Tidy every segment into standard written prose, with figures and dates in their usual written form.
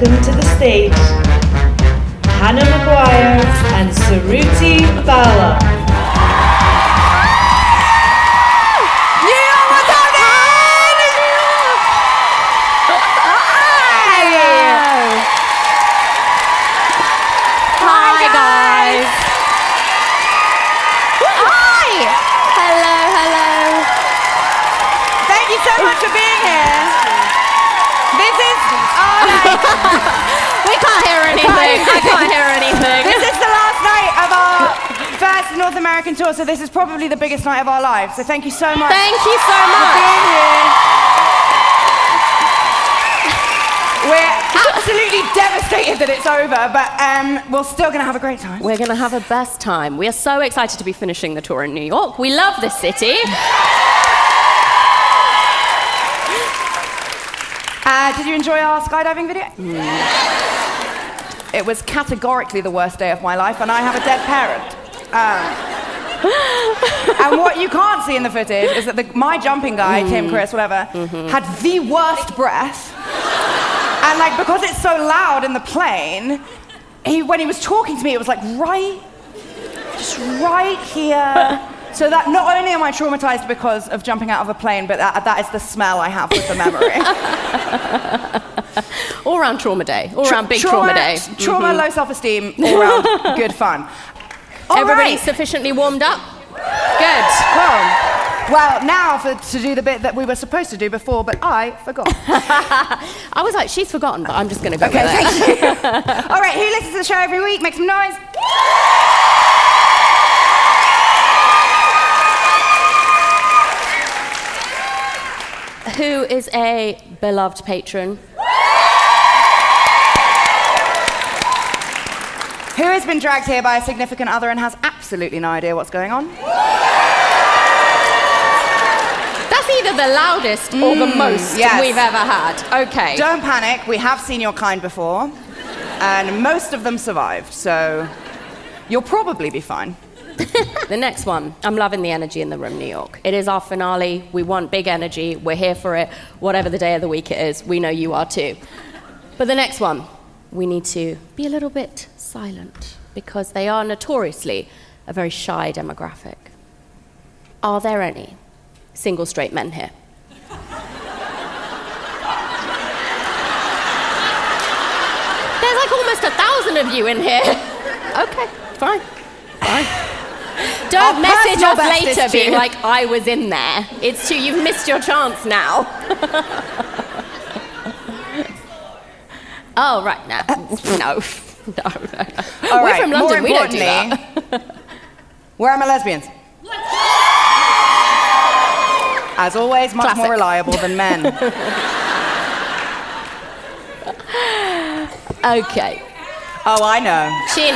welcome to the stage Hannah Maguire and Suruthi Bala. So much for being here. This is we can't hear anything. I can't hear anything. This is the last night of our first North American tour, so this is probably the biggest night of our lives. So thank you so much. Thank you so much for being here. We're absolutely devastated that it's over, but we're still going to have a great time. We're going to have a best time. We are so excited to be finishing the tour in New York. We love this city. Did you enjoy our skydiving video? It was categorically the worst day of my life, and I have a dead parent. And what you can't see in the footage is that my jumping guy, Tim, Chris, whatever, had the worst breath. And like, because it's so loud in the plane, when he was talking to me, it was like just right here. So that not only am I traumatized because of jumping out of a plane, but that is the smell I have with the memory. All around trauma day. All around big trauma day. Trauma, low self-esteem, all around good fun. Everybody sufficiently warmed up? Good. Well, now to do the bit that we were supposed to do before, but I forgot. I was like, she's forgotten, but I'm just going to go with it. Thank you. All right, who listens to the show every week? Make some noise. Who is a beloved patron? Who has been dragged here by a significant other and has absolutely no idea what's going on? That's either the loudest or the most we've ever had. Okay. Don't panic, we have seen your kind before, and most of them survived, so you'll probably be fine. The next one, I'm loving the energy in the room, New York. It is our finale. We want big energy. We're here for it. Whatever the day of the week it is, we know you are too. But the next one, we need to be a little bit silent because they are notoriously a very shy demographic. Are there any single straight men here? There's like almost 1,000 of you in here. Okay, fine. Don't message us later being like, I was in there. It's too, you've missed your chance now. Oh, right, no. We're from London, we don't do that. Where are my lesbians? As always, much more reliable than men. Okay. Oh, I know. She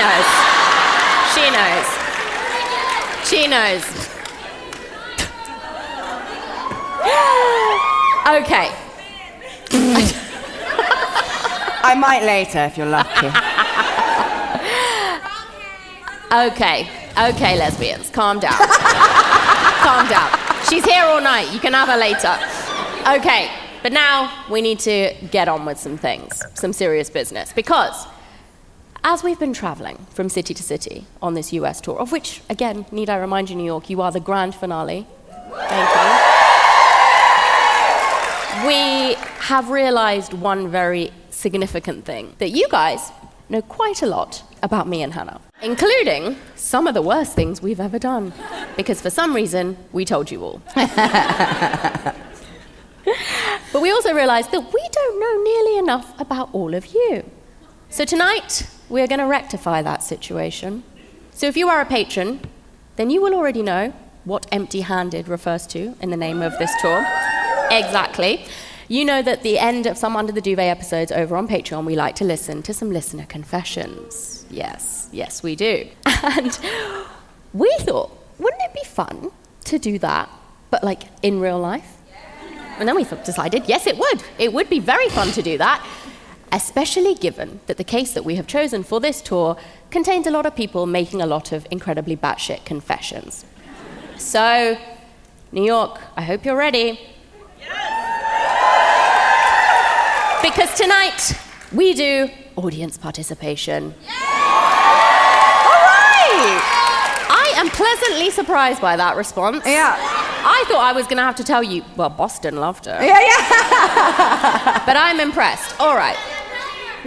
knows. Okay. I might later if you're lucky. Okay, lesbians, calm down. Calm down. She's here all night. You can have her later. Okay, but now we need to get on with some things, some serious business, because as we've been traveling from city to city on this US tour, of which, again, need I remind you, New York, you are the grand finale. Thank you. We have realized one very significant thing, that you guys know quite a lot about me and Hannah, including some of the worst things we've ever done, because for some reason, we told you all. But we also realized that we don't know nearly enough about all of you. So tonight, we're going to rectify that situation. So if you are a patron, then you will already know what empty-handed refers to in the name of this tour. Exactly. You know that the end of some Under the Duvet episodes over on Patreon, we like to listen to some listener confessions. Yes, we do. And we thought, wouldn't it be fun to do that, but like in real life? And then we decided, yes, it would. It would be very fun to do that, especially given that the case that we have chosen for this tour contains a lot of people making a lot of incredibly batshit confessions. So, New York, I hope you're ready. Yes. Because tonight, we do audience participation. All right! I am pleasantly surprised by that response. Yeah. I thought I was going to have to tell you, well, Boston loved her. Yeah. But I'm impressed. All right.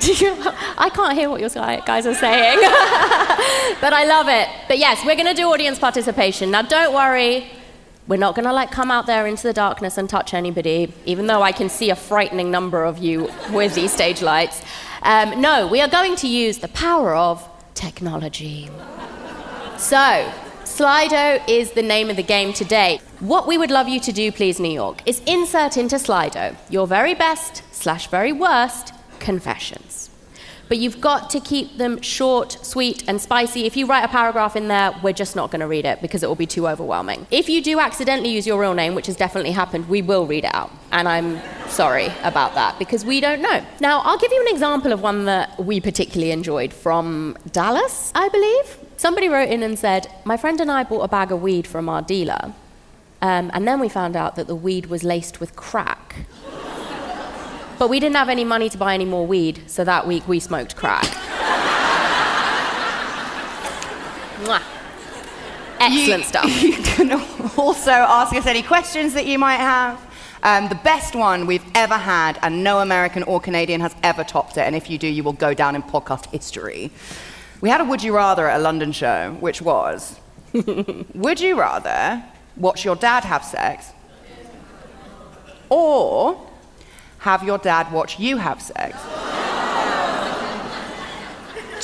I can't hear what you guys are saying. But I love it. But yes, we're going to do audience participation. Now, don't worry. We're not going to come out there into the darkness and touch anybody, even though I can see a frightening number of you with these stage lights. No, we are going to use the power of technology. So, Slido is the name of the game today. What we would love you to do, please, New York, is insert into Slido your very best / very worst confessions. But you've got to keep them short, sweet, and spicy. If you write a paragraph in there, we're just not going to read it because it will be too overwhelming. If you do accidentally use your real name, which has definitely happened, we will read it out. And I'm sorry about that because we don't know. Now, I'll give you an example of one that we particularly enjoyed from Dallas, I believe. Somebody wrote in and said, my friend and I bought a bag of weed from our dealer, and then we found out that the weed was laced with crack. But we didn't have any money to buy any more weed, so that week we smoked crack. Mwah. Excellent stuff. You can also ask us any questions that you might have. The best one we've ever had, and no American or Canadian has ever topped it, and if you do, you will go down in podcast history. We had a Would You Rather at a London show, which was, would you rather watch your dad have sex or have your dad watch you have sex?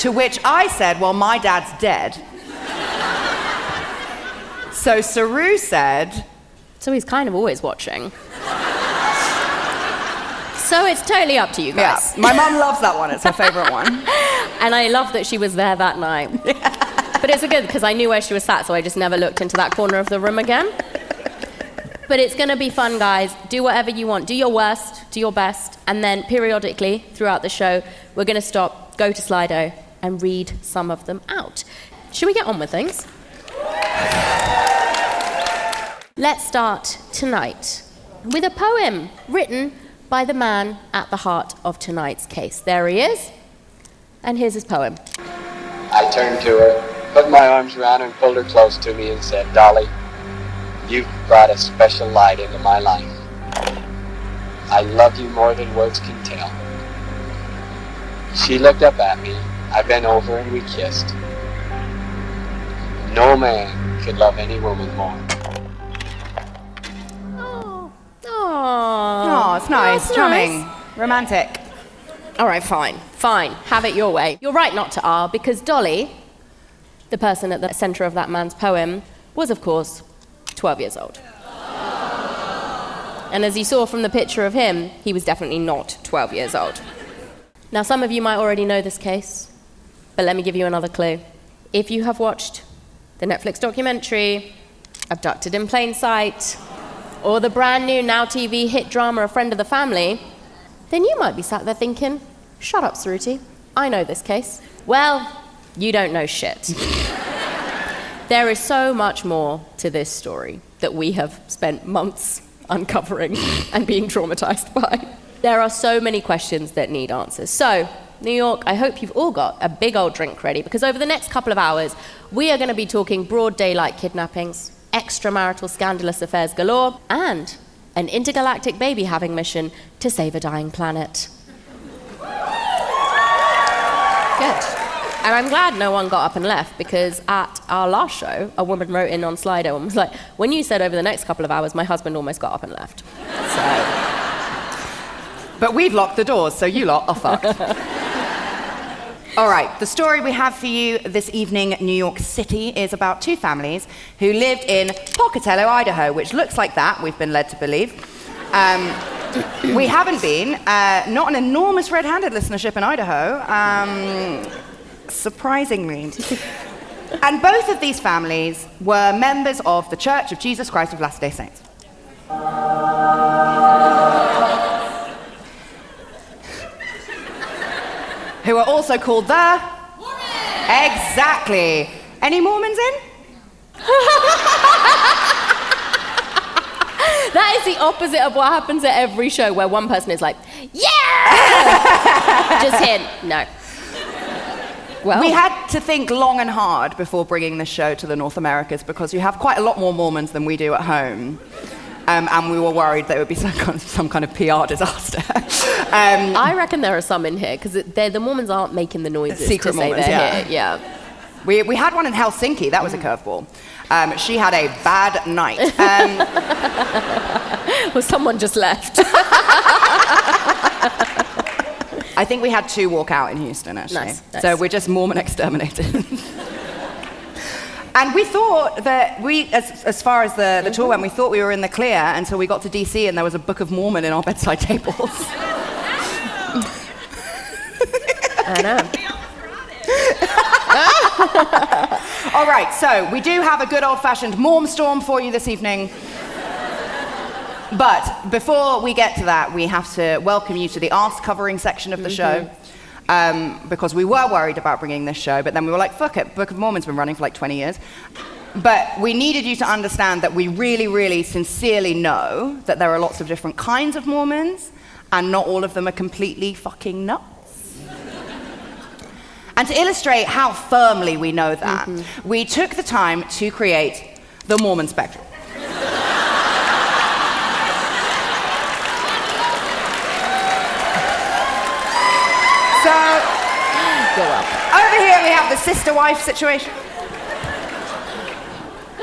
To which I said, well, my dad's dead. So Saru said... So he's kind of always watching. So it's totally up to you guys. Yeah, my mum loves that one. It's her favourite one. And I love that she was there that night. But it's good because I knew where she was sat, so I just never looked into that corner of the room again. But it's going to be fun, guys. Do whatever you want. Do your worst, do your best, and then periodically throughout the show, we're going to stop, go to Slido, and read some of them out. Should we get on with things? Let's start tonight with a poem written by the man at the heart of tonight's case. There he is, and here's his poem. I turned to her, put my arms around her and pulled her close to me and said, Dolly, you've brought a special light into my life. I love you more than words can tell. She looked up at me, I bent over and we kissed. No man could love any woman more. Oh, it's nice, charming, nice. Romantic. All right, fine, have it your way. You're right not to because Dolly, the person at the center of that man's poem, was, of course, 12 years old. And as you saw from the picture of him, he was definitely not 12 years old. Now, some of you might already know this case, but let me give you another clue. If you have watched the Netflix documentary, Abducted in Plain Sight, or the brand new Now TV hit drama A Friend of the Family, then you might be sat there thinking, shut up, Suruthi, I know this case. Well, you don't know shit. There is so much more to this story that we have spent months uncovering and being traumatized by. There are so many questions that need answers. So, New York, I hope you've all got a big old drink ready, because over the next couple of hours, we are going to be talking broad daylight kidnappings, extramarital scandalous affairs galore, and an intergalactic baby-having mission to save a dying planet. Good. And I'm glad no one got up and left, because at our last show, a woman wrote in on Slido and was like, when you said over the next couple of hours, my husband almost got up and left. So. But we've locked the doors, so you lot are fucked. All right, the story we have for you this evening, New York City, is about two families who lived in Pocatello, Idaho, which looks like that, we've been led to believe. We haven't been. Not an enormous Redhanded listenership in Idaho, surprisingly. And both of these families were members of the Church of Jesus Christ of Latter-day Saints. Who are also called the... Mormon! Exactly. Any Mormons in? That is the opposite of what happens at every show, where one person is like, yeah! Just hint, no. Well, we had to think long and hard before bringing this show to the North Americas because you have quite a lot more Mormons than we do at home. And we were worried that it would be some kind of PR disaster. I reckon there are some in here, because the Mormons aren't making the noises Secret to say Mormons, they're here. Yeah. We had one in Helsinki. That was a curveball. She had a bad night. Well, someone just left. I think we had 2 walk out in Houston, actually. Nice. So we're just Mormon exterminators. And we thought that as far as the tour went, we thought we were in the clear until we got to DC and there was a Book of Mormon in our bedside tables. I know. All right, so we do have a good old-fashioned Morm storm for you this evening. But before we get to that, we have to welcome you to the arse-covering section of the show. Because we were worried about bringing this show, but then we were like, fuck it, Book of Mormon's been running for like 20 years. But we needed you to understand that we really, really sincerely know that there are lots of different kinds of Mormons, and not all of them are completely fucking nuts. And to illustrate how firmly we know that, we took the time to create the Mormon spectrum. So, over here we have the sister-wife situation.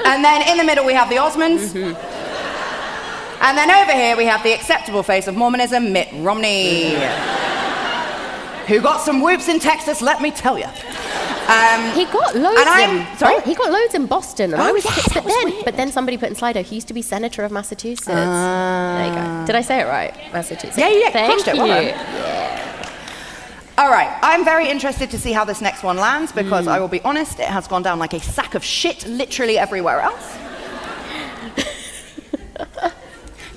And then in the middle we have the Osmonds. And then over here we have the acceptable face of Mormonism, Mitt Romney. Who got some whoops in Texas, let me tell you. He got loads sorry? He got loads in Boston. And I was yeah, that was weird. But then somebody put in Slido, he used to be Senator of Massachusetts. There you go. Did I say it right? Massachusetts. Yeah, Thank crushed it, you. well done. All right, I'm very interested to see how this next one lands because I will be honest, it has gone down like a sack of shit literally everywhere else.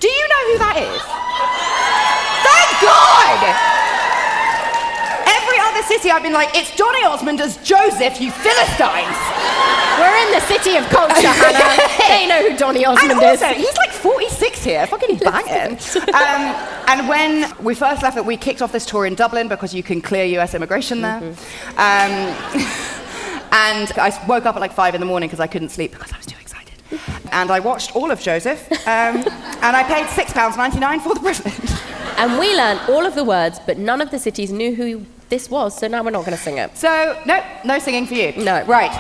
Do you know who that is? Thank God! Every other city I've been like, it's Johnny Osmond as Joseph, you Philistines! We're in the city of culture, Hannah. They know who Donny Osmond And is. also, he's like 46 here, fucking banging. And when we first left it, we kicked off this tour in Dublin because you can clear US immigration there. And I woke up at like 5 in the morning because I couldn't sleep because I was too excited. And I watched all of Joseph, and I paid £6.99 for the privilege. And we learned all of the words, but none of the cities knew who this was, so now we're not going to sing it. So, no singing for you. No. Right.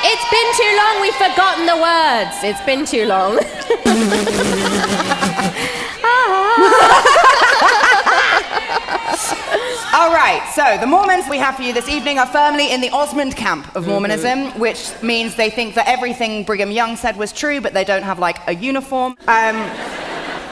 It's been too long, we've forgotten the words. It's been too long. All right, so the Mormons we have for you this evening are firmly in the Osmond camp of Mormonism, which means they think that everything Brigham Young said was true, but they don't have, like, a uniform.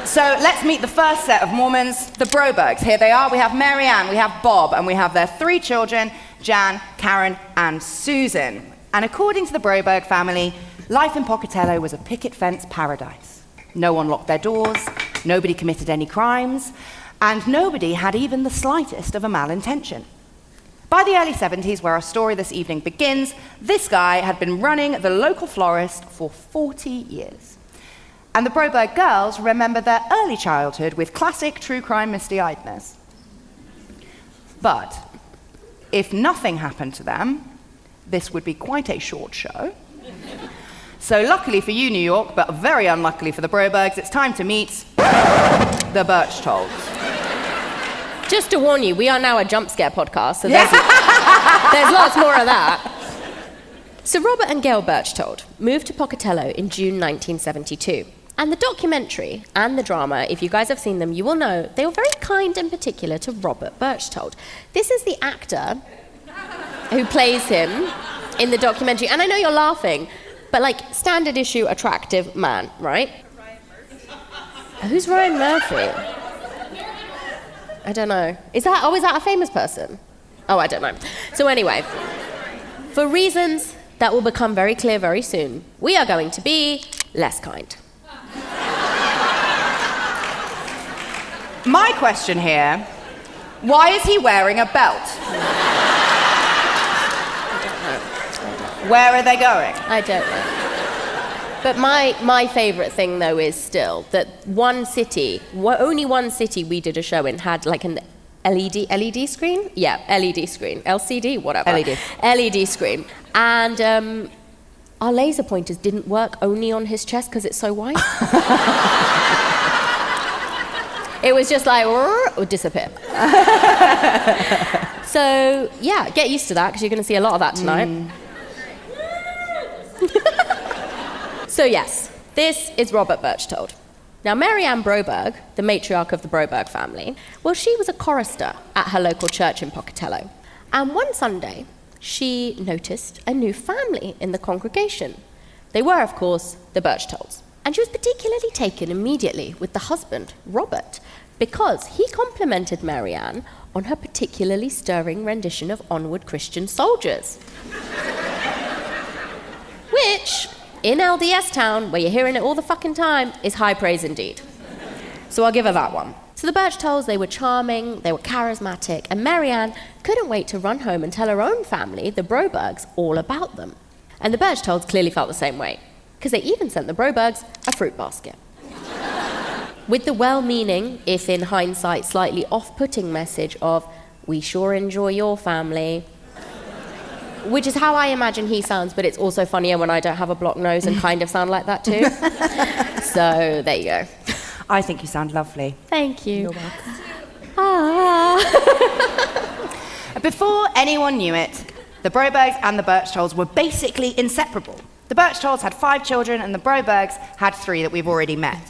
So let's meet the first set of Mormons, the Brobergs. Here they are. We have Maryanne, we have Bob, and we have their 3 children, Jan, Karen, and Susan. And according to the Broberg family, life in Pocatello was a picket fence paradise. No one locked their doors, nobody committed any crimes, and nobody had even the slightest of a malintention. By the early 70s, where our story this evening begins, this guy had been running the local florist for 40 years. And the Broberg girls remember their early childhood with classic true crime misty-eyedness. But if nothing happened to them, this would be quite a short show. So luckily for you, New York, but very unluckily for the Brobergs, it's time to meet the Birchtolds. Just to warn you, we are now a jump scare podcast, so there's lots more of that. So Robert and Gail Birchtold moved to Pocatello in June 1972. And the documentary and the drama, if you guys have seen them, you will know they were very kind and particular to Robert Birchtold. This is the actor who plays him in the documentary. And I know you're laughing, but like standard issue attractive man, right? Who's Ryan Murphy? I don't know. Is that a famous person? Oh, I don't know. So anyway, for reasons that will become very clear very soon, we are going to be less kind. My question here, why is he wearing a belt? Where are they going? I don't know. But my favourite thing, though, is still that only one city we did a show in had like an LED screen? Yeah, LED screen. LCD, whatever. LED. LED screen. And our laser pointers didn't work only on his chest because it's so wide. It was just like, or disappear. So, yeah, get used to that because you're going to see a lot of that tonight. So, yes, this is Robert Birchtold. Now, Jan Broberg, the matriarch of the Broberg family, well, she was a chorister at her local church in Pocatello. And one Sunday, she noticed a new family in the congregation. They were, of course, the Birchtolds. And she was particularly taken immediately with the husband, Robert, because he complimented Maryanne on her particularly stirring rendition of Onward Christian Soldiers. Which, in LDS town, where you're hearing it all the fucking time, is high praise indeed. So I'll give her that one. So the Birchtolds, they were charming, they were charismatic, and Maryanne couldn't wait to run home and tell her own family, the Brobergs, all about them. And the Birchtolds clearly felt the same way, because they even sent the Brobergs a fruit basket. With the well-meaning, if in hindsight slightly off-putting message of, "We sure enjoy your family," which is how I imagine he sounds, but it's also funnier when I don't have a blocked nose and kind of sound like that too. So there you go. I think you sound lovely. Thank you. You're welcome. Ah. Before anyone knew it, the Brobergs and the Birchtolds were basically inseparable. The Birchtolds had 5 children, and the Brobergs had 3 that we've already met.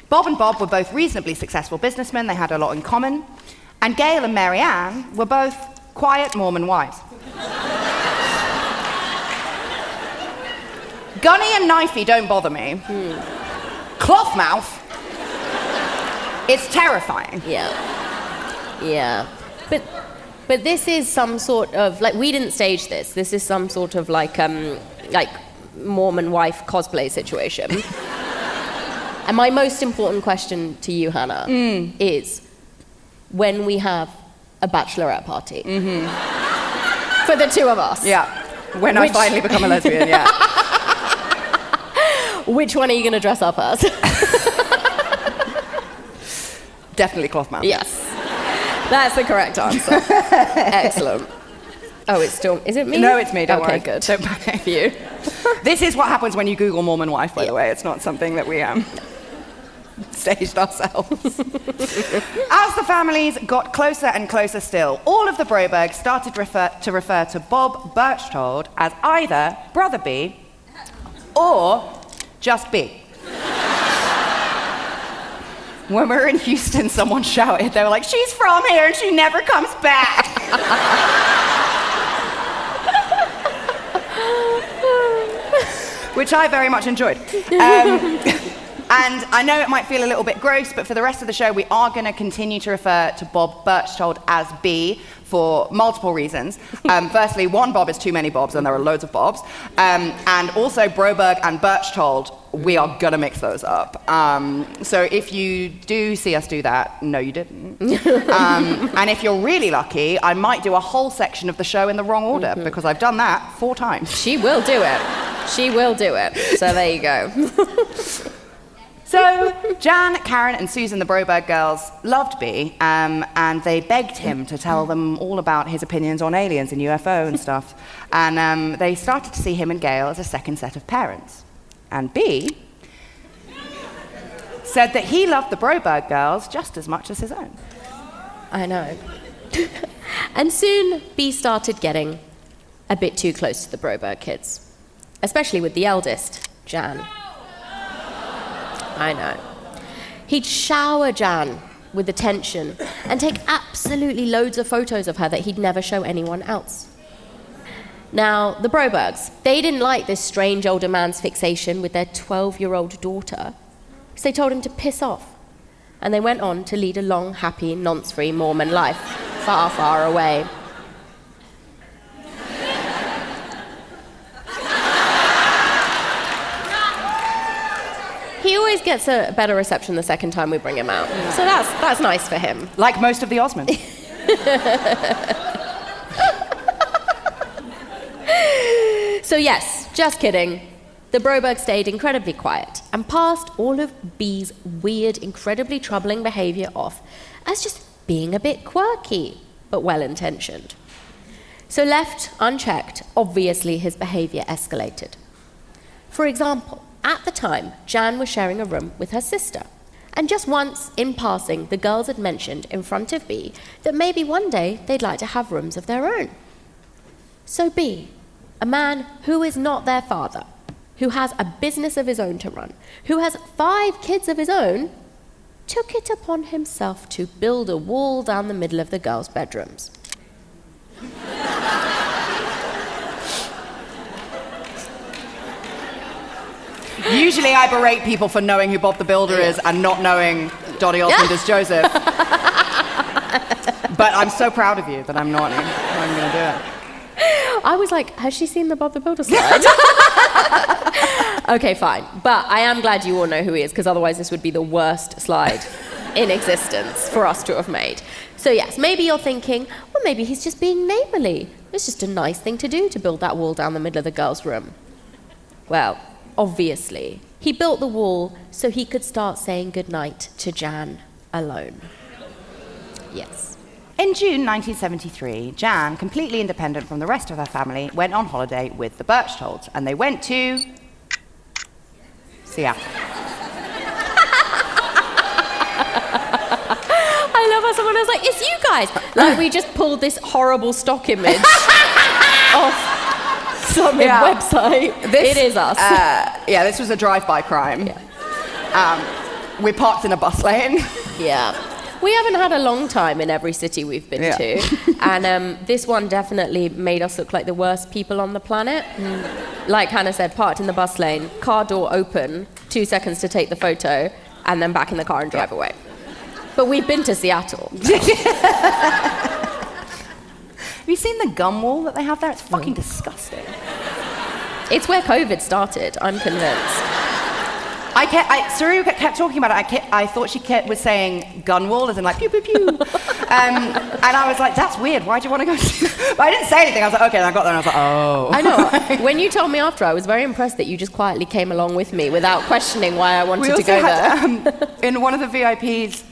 Bob and Bob were both reasonably successful businessmen. They had a lot in common. And Gail and Maryanne were both quiet Mormon wives. Gunny and Knifey don't bother me. Cloth mouth, it's terrifying. Yeah. But this is some sort of, like, we didn't stage this. This is some sort of like Mormon wife cosplay situation. And my most important question to you, Hannah, is when we have a bachelorette party. For the 2 of us. Yeah, when I finally become a lesbian, yeah. Which one are you going to dress up as? Definitely cloth mouth. Yes. That's the correct answer. Excellent. Oh, it's still... Is it me? No, it's me, don't worry. Okay, good. Don't panic. You. This is what happens when you Google Mormon wife, by the way. It's not something that we staged ourselves. As the families got closer and closer still, all of the Brobergs started to refer to Bob Birchtold as either Brother B or just B. When we were in Houston, someone shouted, they were like, "She's from here and she never comes back." Which I very much enjoyed. And I know it might feel a little bit gross, but for the rest of the show, we are going to continue to refer to Bob Birchtold as B for multiple reasons. Firstly, one Bob is too many Bobs, and there are loads of Bobs. And also, Broberg and Birchtold, we are going to mix those up. So if you do see us do that, no, you didn't. And if you're really lucky, I might do a whole section of the show in the wrong order, because I've done that 4 times. She will do it. She will do it. So there you go. So Jan, Karen, and Susan, the Broberg girls, loved B, and they begged him to tell them all about his opinions on aliens and UFO and stuff. And they started to see him and Gail as a second set of parents. And B said that he loved the Broberg girls just as much as his own. I know. And soon, B started getting a bit too close to the Broberg kids, especially with the eldest, Jan. I know. He'd shower Jan with attention and take absolutely loads of photos of her that he'd never show anyone else. Now, the Brobergs, they didn't like this strange older man's fixation with their 12-year-old daughter, so they told him to piss off. And they went on to lead a long, happy, nonce-free Mormon life, far, far away. He always gets a better reception the second time we bring him out. So that's nice for him. Like most of the Osmonds. So yes, just kidding. The Broberg stayed incredibly quiet and passed all of B's weird, incredibly troubling behavior off as just being a bit quirky, but well-intentioned. So left unchecked, obviously his behavior escalated. For example, at the time, Jan was sharing a room with her sister. And just once, in passing, the girls had mentioned in front of B that maybe one day they'd like to have rooms of their own. So B, a man who is not their father, who has a business of his own to run, who has 5 kids of his own, took it upon himself to build a wall down the middle of the girls' bedrooms. Usually I berate people for knowing who Bob the Builder is and not knowing Dottie Osmond as Joseph. But I'm so proud of you that I'm not. I'm going to do it. I was like, has she seen the Bob the Builder slide? Okay, fine. But I am glad you all know who he is, because otherwise this would be the worst slide in existence for us to have made. So yes, maybe you're thinking, well, maybe he's just being neighbourly. It's just a nice thing to do to build that wall down the middle of the girls' room. Well, obviously, he built the wall so he could start saying goodnight to Jan alone. Yes. In June 1973, Jan, completely independent from the rest of her family, went on holiday with the Birchtolds, and they went to Seattle. I love how someone was like, it's you guys. Like we just pulled this horrible stock image off some website. It is us. This was a drive-by crime. Yeah. We parked in a bus lane. Yeah. We haven't had a long time in every city we've been to. And this one definitely made us look like the worst people on the planet. Like Hannah said, parked in the bus lane, car door open, 2 seconds to take the photo, and then back in the car and drive away. But we've been to Seattle. Have you seen the gum wall that they have there? It's fucking disgusting. It's where COVID started, I'm convinced. Suru kept talking about it. I thought she was saying gun wall, as in like pew pew pew. And I was like, that's weird. Why do you want to go? But I didn't say anything. I was like, okay. And I got there and I was like, oh. I know. When you told me after, I was very impressed that you just quietly came along with me without questioning why I wanted to go there. In one of the VIPs,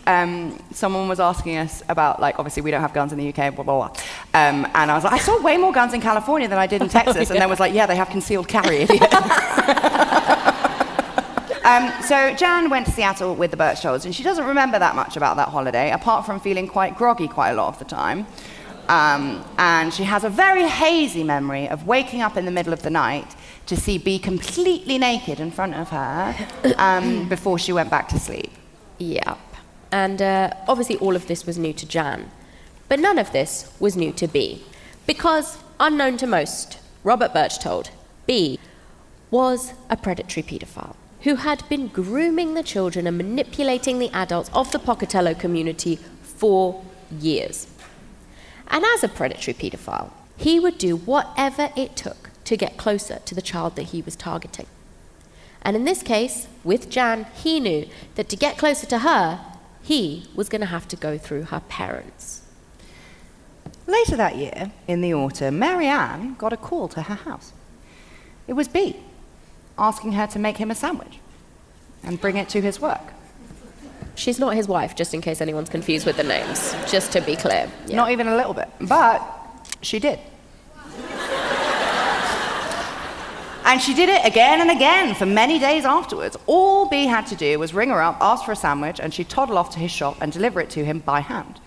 someone was asking us about, like, obviously we don't have guns in the UK, blah blah blah. And I was like, I saw way more guns in California than I did in Texas. And then was like, yeah, they have concealed carry, idiot. So Jan went to Seattle with the Birchtolds, and she doesn't remember that much about that holiday, apart from feeling quite groggy quite a lot of the time. And she has a very hazy memory of waking up in the middle of the night to see B completely naked in front of her before she went back to sleep. Yep. And obviously all of this was new to Jan. But none of this was new to B. Because, unknown to most, Robert Birchtold, B, was a predatory paedophile who had been grooming the children and manipulating the adults of the Pocatello community for years. And as a predatory paedophile, he would do whatever it took to get closer to the child that he was targeting. And in this case, with Jan, he knew that to get closer to her, he was going to have to go through her parents. Later that year, in the autumn, Maryanne got a call to her house. It was B, asking her to make him a sandwich and bring it to his work. She's not his wife, just in case anyone's confused with the names, just to be clear. Yeah. Not even a little bit, but she did. And she did it again and again for many days afterwards. All B had to do was ring her up, ask for a sandwich, and she'd toddle off to his shop and deliver it to him by hand.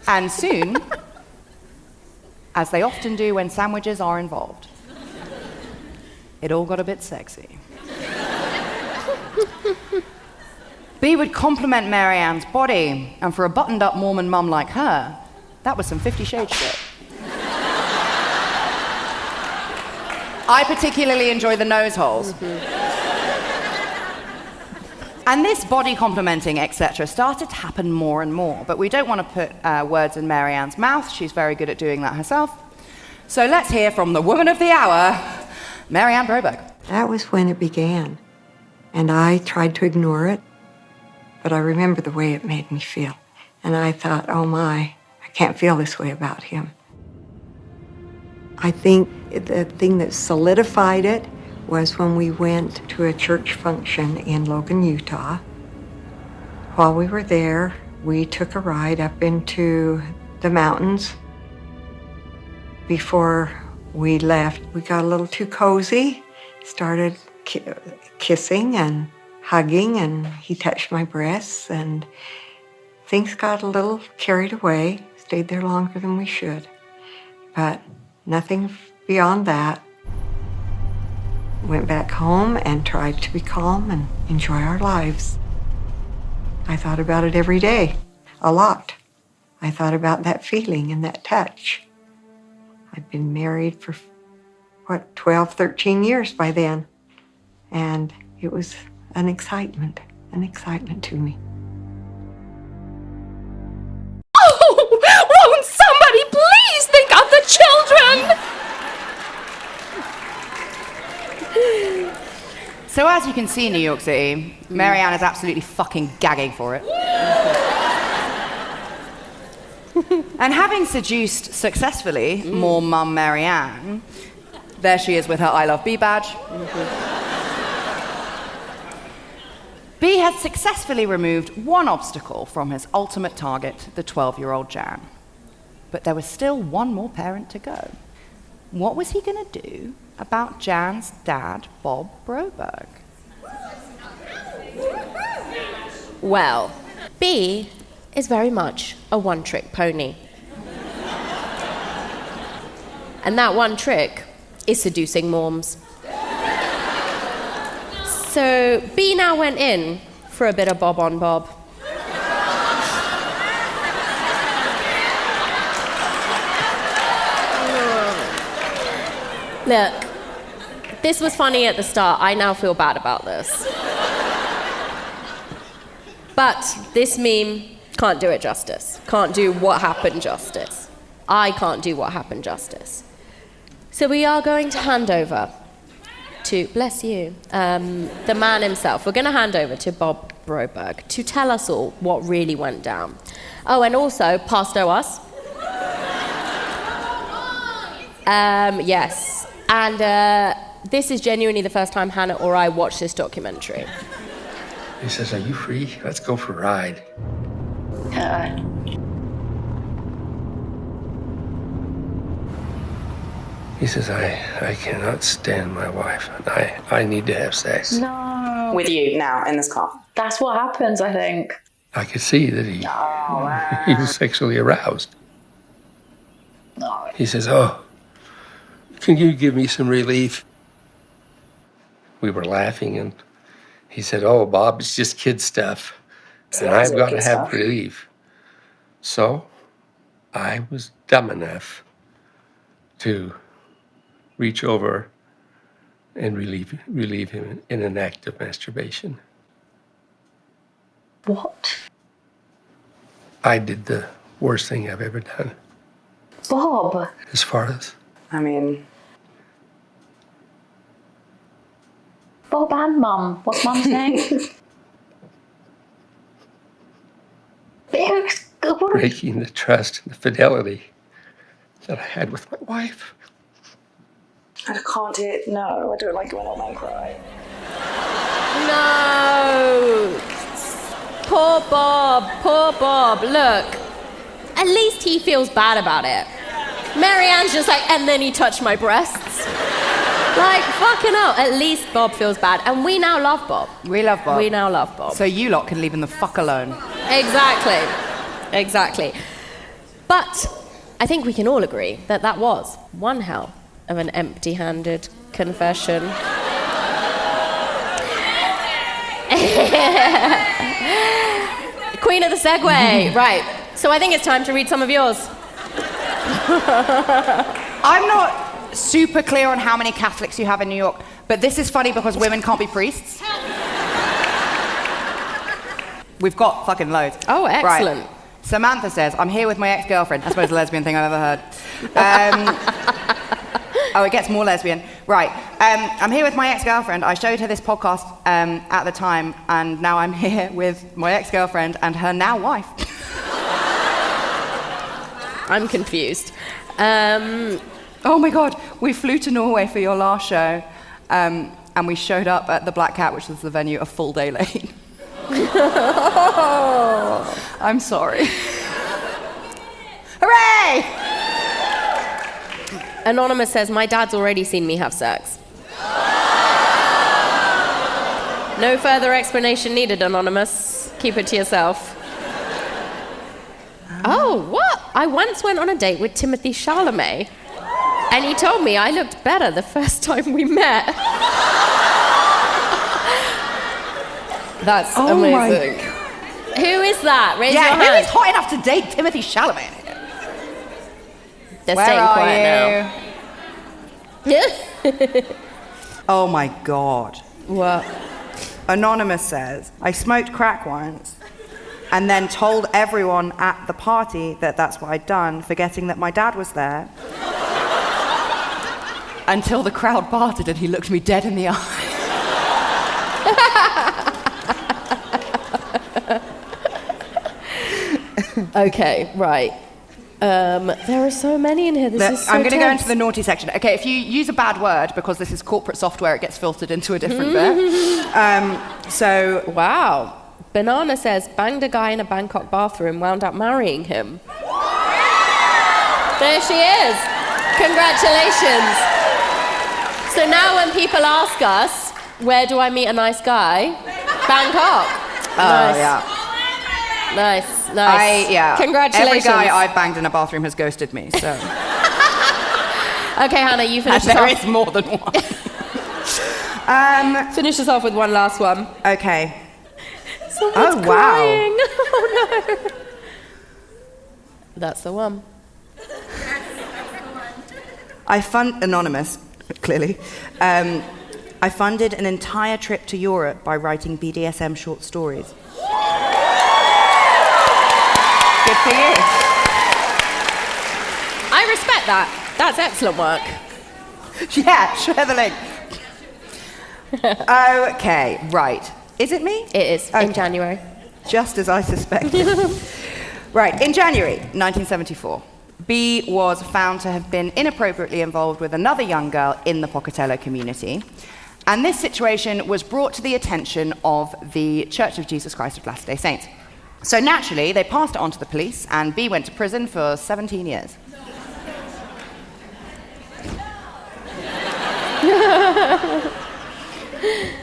And soon, as they often do when sandwiches are involved, it all got a bit sexy. B would compliment Maryanne's body, and for a buttoned-up Mormon mum like her, that was some 50 Shades shit. I particularly enjoy the nose holes. And this body complimenting, etc., started to happen more and more, but we don't want to put words in Maryanne's mouth. She's very good at doing that herself. So let's hear from the woman of the hour, Jan Broberg. That was when it began, and I tried to ignore it, but I remember the way it made me feel. And I thought, oh my, I can't feel this way about him. I think the thing that solidified it was when we went to a church function in Logan, Utah. While we were there, We took a ride up into the mountains. Before we left, we got a little too cozy, started kissing and hugging, and he touched my breasts, and things got a little carried away, stayed there longer than we should. But nothing beyond that. Went back home and tried to be calm and enjoy our lives. I thought about it every day, a lot. I thought about that feeling and that touch. I'd been married for, 12, 13 years by then. And it was an excitement to me. Oh, won't somebody please think of the children? So as you can see in New York City, Maryanne is absolutely fucking gagging for it. And having seduced successfully more mum Maryanne, there she is with her I Love B badge. B has successfully removed one obstacle from his ultimate target, the 12-year-old Jan. But there was still one more parent to go. What was he going to do about Jan's dad, Bob Broberg? Well, B is very much a one-trick pony. And that one trick is seducing Morms. So B now went in for a bit of Bob on Bob. Look, this was funny at the start. I now feel bad about this. But this meme can't do it justice. Can't do what happened justice. I can't do what happened justice. So we are going to hand over to, bless you, the man himself. We're going to hand over to Bob Broberg to tell us all what really went down. Oh, and also, Pastor us. Yes. And this is genuinely the first time Hannah or I watched this documentary. He says, "Are you free? Let's go for a ride." He says, I cannot stand my wife, and I need to have sex. No. With you now in this car. That's what happens, I think. I could see that he was sexually aroused. No. He says, "Oh, can you give me some relief?" We were laughing, and he said, "Oh, Bob, it's just kid stuff. And I've got to have relief." So I was dumb enough to reach over and relieve him in an act of masturbation. What? I did the worst thing I've ever done. Bob. As far as... I mean... Bob and Mum. What's Mum's name? breaking the trust and the fidelity that I had with my wife. I can't do it. No, I don't like it when old men cry. No! Poor Bob, poor Bob. Look, at least he feels bad about it. Maryanne's just like, and then he touched my breasts. Like, fucking hell. At least Bob feels bad. And we now love Bob. We love Bob. We now love Bob. So you lot can leave him the fuck alone. Exactly. But I think we can all agree that that was one hell of an empty-handed confession. Queen of the segue. Right. So I think it's time to read some of yours. I'm not super clear on how many Catholics you have in New York, but this is funny because women can't be priests. We've got fucking loads. Oh, excellent. Right. Samantha says, I'm here with my ex-girlfriend. I suppose the lesbian thing I've ever heard. Oh, it gets more lesbian. Right. I'm here with my ex-girlfriend. I showed her this podcast at the time, and now I'm here with my ex-girlfriend and her now wife. I'm confused. Oh my God, we flew to Norway for your last show, and we showed up at the Black Cat, which was the venue, a full day late. I'm sorry. Hooray! Anonymous says, my dad's already seen me have sex. No further explanation needed, Anonymous. Keep it to yourself. Oh, what? I once went on a date with Timothy Chalamet, and he told me I looked better the first time we met. That's amazing. Who is that? Raise your hand. Who is hot enough to date Timothy Chalamet? They're staying quiet now. Oh my God. What? Anonymous says, I smoked crack once and then told everyone at the party that that's what I'd done, forgetting that my dad was there. Until the crowd parted and he looked me dead in the eye. Okay, right. There are so many in here. This is so I'm going to go tense. into the naughty section. Okay, if you use a bad word, because this is corporate software, it gets filtered into a different bit. Wow. Banana says, banged a guy in a Bangkok bathroom, wound up marrying him. There she is. Congratulations. So now when people ask us, where do I meet a nice guy? Bangkok. Nice. Yeah. Nice. Congratulations. Every guy I've banged in a bathroom has ghosted me, so. Okay, Hannah, you finish us There off. is more than one. Finish us off with one last one. Okay. Someone's crying. Oh, no. That's the one. Anonymous, clearly. I funded an entire trip to Europe by writing BDSM short stories. Good for you. I respect that. That's excellent work. Yeah, share the link. Okay, right. Is it me? It is, in January. Just as I suspected. Right, in January 1974, B was found to have been inappropriately involved with another young girl in the Pocatello community. And this situation was brought to the attention of the Church of Jesus Christ of Latter-day Saints. So naturally, they passed it on to the police, and B went to prison for 17 years.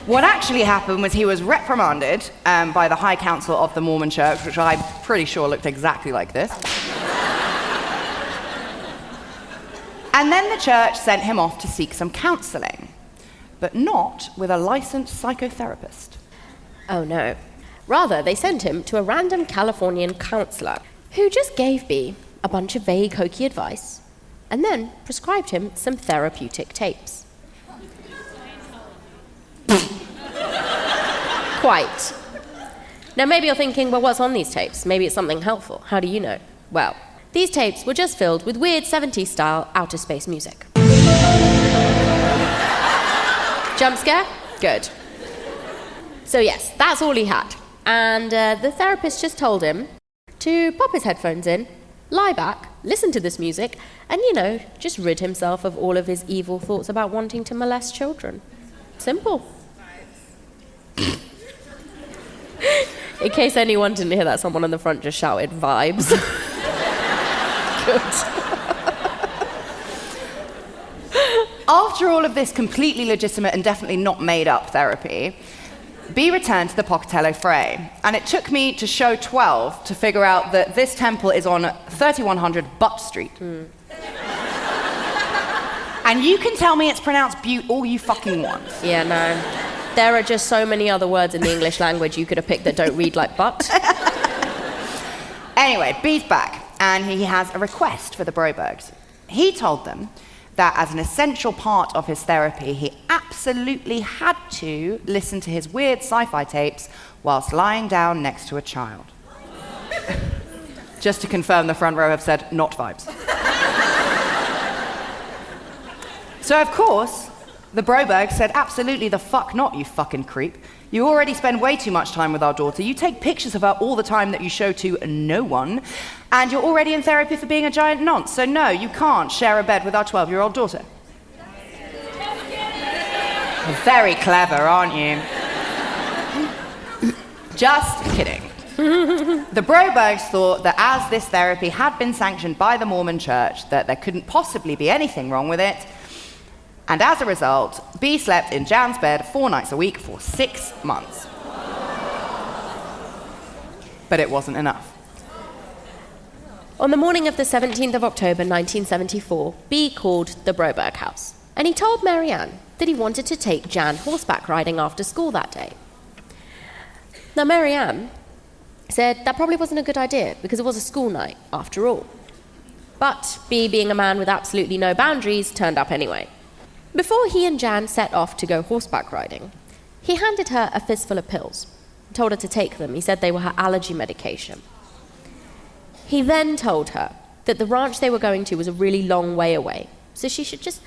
What actually happened was he was reprimanded by the High Council of the Mormon Church, which I'm pretty sure looked exactly like this. And then the church sent him off to seek some counseling, but not with a licensed psychotherapist. Oh no. Rather, they sent him to a random Californian counselor who just gave B a bunch of vague, hokey advice and then prescribed him some therapeutic tapes. Quite. Now, maybe you're thinking, well, what's on these tapes? Maybe it's something helpful. How do you know? Well, these tapes were just filled with weird 70s-style outer space music. Jump scare? Good. So yes, that's all he had. And the therapist just told him to pop his headphones in, lie back, listen to this music, and, just rid himself of all of his evil thoughts about wanting to molest children. Simple. In case anyone didn't hear that, someone in the front just shouted, vibes. Good. After all of this completely legitimate and definitely not made up therapy, B returned to the Pocatello fray, and it took me to show 12 to figure out that this temple is on 3100 Butt Street. And you can tell me it's pronounced Butte all you fucking want. Yeah, no. There are just so many other words in the English language you could have picked that don't read like butt. Anyway, B's back, and he has a request for the Brobergs. He told them that as an essential part of his therapy, he absolutely had to listen to his weird sci-fi tapes whilst lying down next to a child. Just to confirm, the front row have said, not vibes. So, of course, the Brobergs said, absolutely the fuck not, you fucking creep. You already spend way too much time with our daughter. You take pictures of her all the time that you show to no one. And you're already in therapy for being a giant nonce. So no, you can't share a bed with our 12-year-old daughter. Very clever, aren't you? Just kidding. The Brobergs thought that as this therapy had been sanctioned by the Mormon church, that there couldn't possibly be anything wrong with it. And as a result, B slept in Jan's bed 4 nights a week for 6 months. But it wasn't enough. On the morning of the 17th of October 1974, B called the Broberg house, and he told Maryanne that he wanted to take Jan horseback riding after school that day. Now, Maryanne said that probably wasn't a good idea because it was a school night after all. But B, being a man with absolutely no boundaries, turned up anyway. Before he and Jan set off to go horseback riding, he handed her a fistful of pills, told her to take them. He said they were her allergy medication. He then told her that the ranch they were going to was a really long way away, so she should just,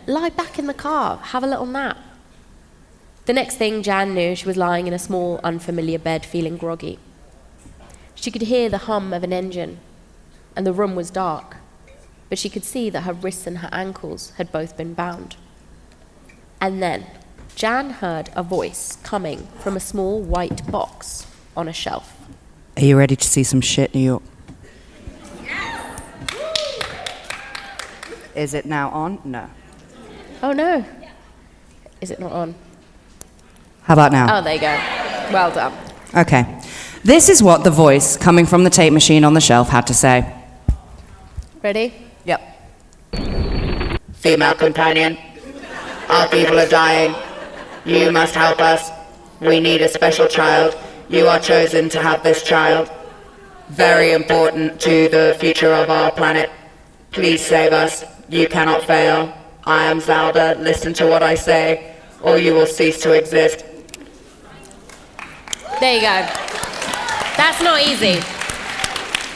lie back in the car, have a little nap. The next thing Jan knew, she was lying in a small, unfamiliar bed, feeling groggy. She could hear the hum of an engine, and the room was dark, but she could see that her wrists and her ankles had both been bound. And then Jan heard a voice coming from a small white box on a shelf. Are you ready to see some shit, New York? Is it now on? No. Oh no. Is it not on? How about now? Oh, there you go. Well done. Okay. This is what the voice coming from the tape machine on the shelf had to say. Ready? Yep. Female companion, our people are dying. You must help us. We need a special child. You are chosen to have this child. Very important to the future of our planet. Please save us. You cannot fail. I am Zelda. Listen to what I say, or you will cease to exist. There you go. That's not easy.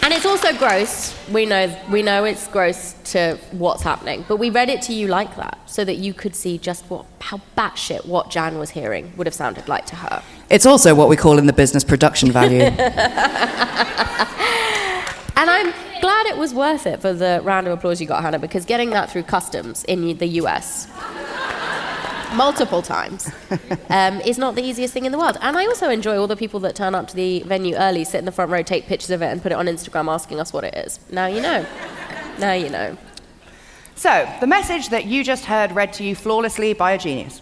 And it's also gross. We know it's gross to what's happening, but we read it to you like that so that you could see just how batshit what Jan was hearing would have sounded like to her. It's also what we call in the business production value. And I'm glad it was worth it for the round of applause you got, Hannah, because getting that through customs in the US multiple times is not the easiest thing in the world. And I also enjoy all the people that turn up to the venue early, sit in the front row, take pictures of it and put it on Instagram asking us what it is. Now you know. Now you know. So, the message that you just heard read to you flawlessly by a genius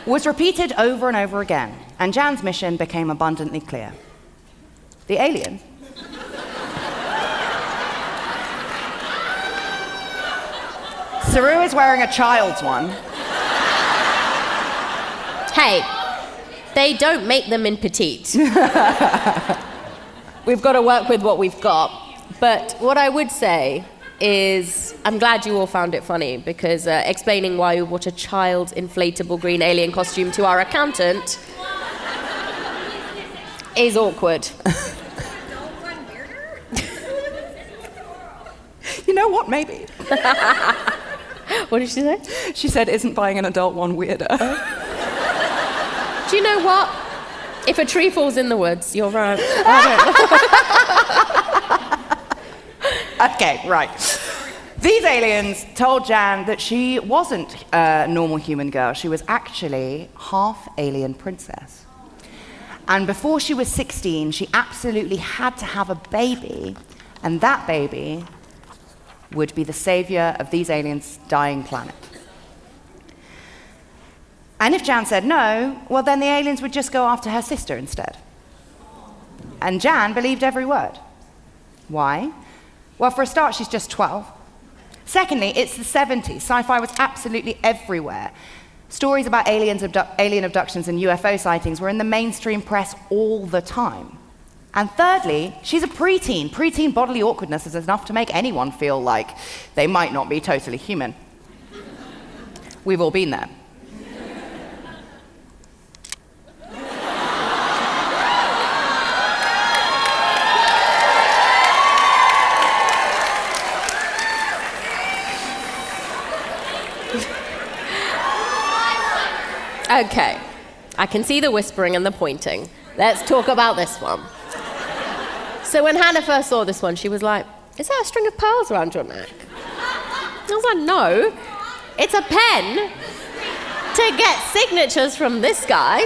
was repeated over and over again, and Jan's mission became abundantly clear. The aliens Saru is wearing a child's one. Hey, they don't make them in petite. We've got to work with what we've got. But what I would say is, I'm glad you all found it funny, because explaining why we bought a child's inflatable green alien costume to our accountant is awkward. You know what, maybe. What did she say? She said, isn't buying an adult one weirder? Do you know what? If a tree falls in the woods, you're right. Okay, right. These aliens told Jan that she wasn't a normal human girl. She was actually half alien princess. And before she was 16, she absolutely had to have a baby, and that baby would be the savior of these aliens' dying planet. And if Jan said no, well, then the aliens would just go after her sister instead. And Jan believed every word. Why? Well, for a start, she's just 12. Secondly, it's the 70s. Sci-fi was absolutely everywhere. Stories about alien abductions and UFO sightings were in the mainstream press all the time. And thirdly, she's a preteen. Preteen bodily awkwardness is enough to make anyone feel like they might not be totally human. We've all been there. Okay, I can see the whispering and the pointing. Let's talk about this one. So when Hannah first saw this one, she was like, is that a string of pearls around your neck? I was like, no, it's a pen to get signatures from this guy.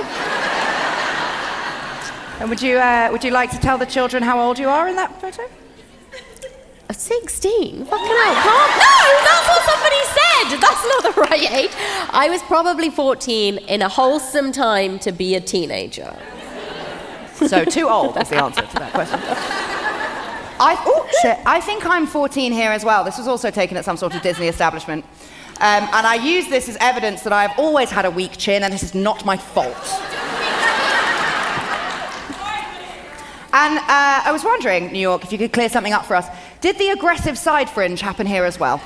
And would you like to tell the children how old you are in that photo? 16? Fucking hell, no, that's what somebody said. That's not the right age. I was probably 14 in a wholesome time to be a teenager. So too old is the answer to that question. I think I'm 14 here as well. This was also taken at some sort of Disney establishment. And I use this as evidence that I've always had a weak chin and this is not my fault. And I was wondering, New York, if you could clear something up for us. Did the aggressive side fringe happen here as well?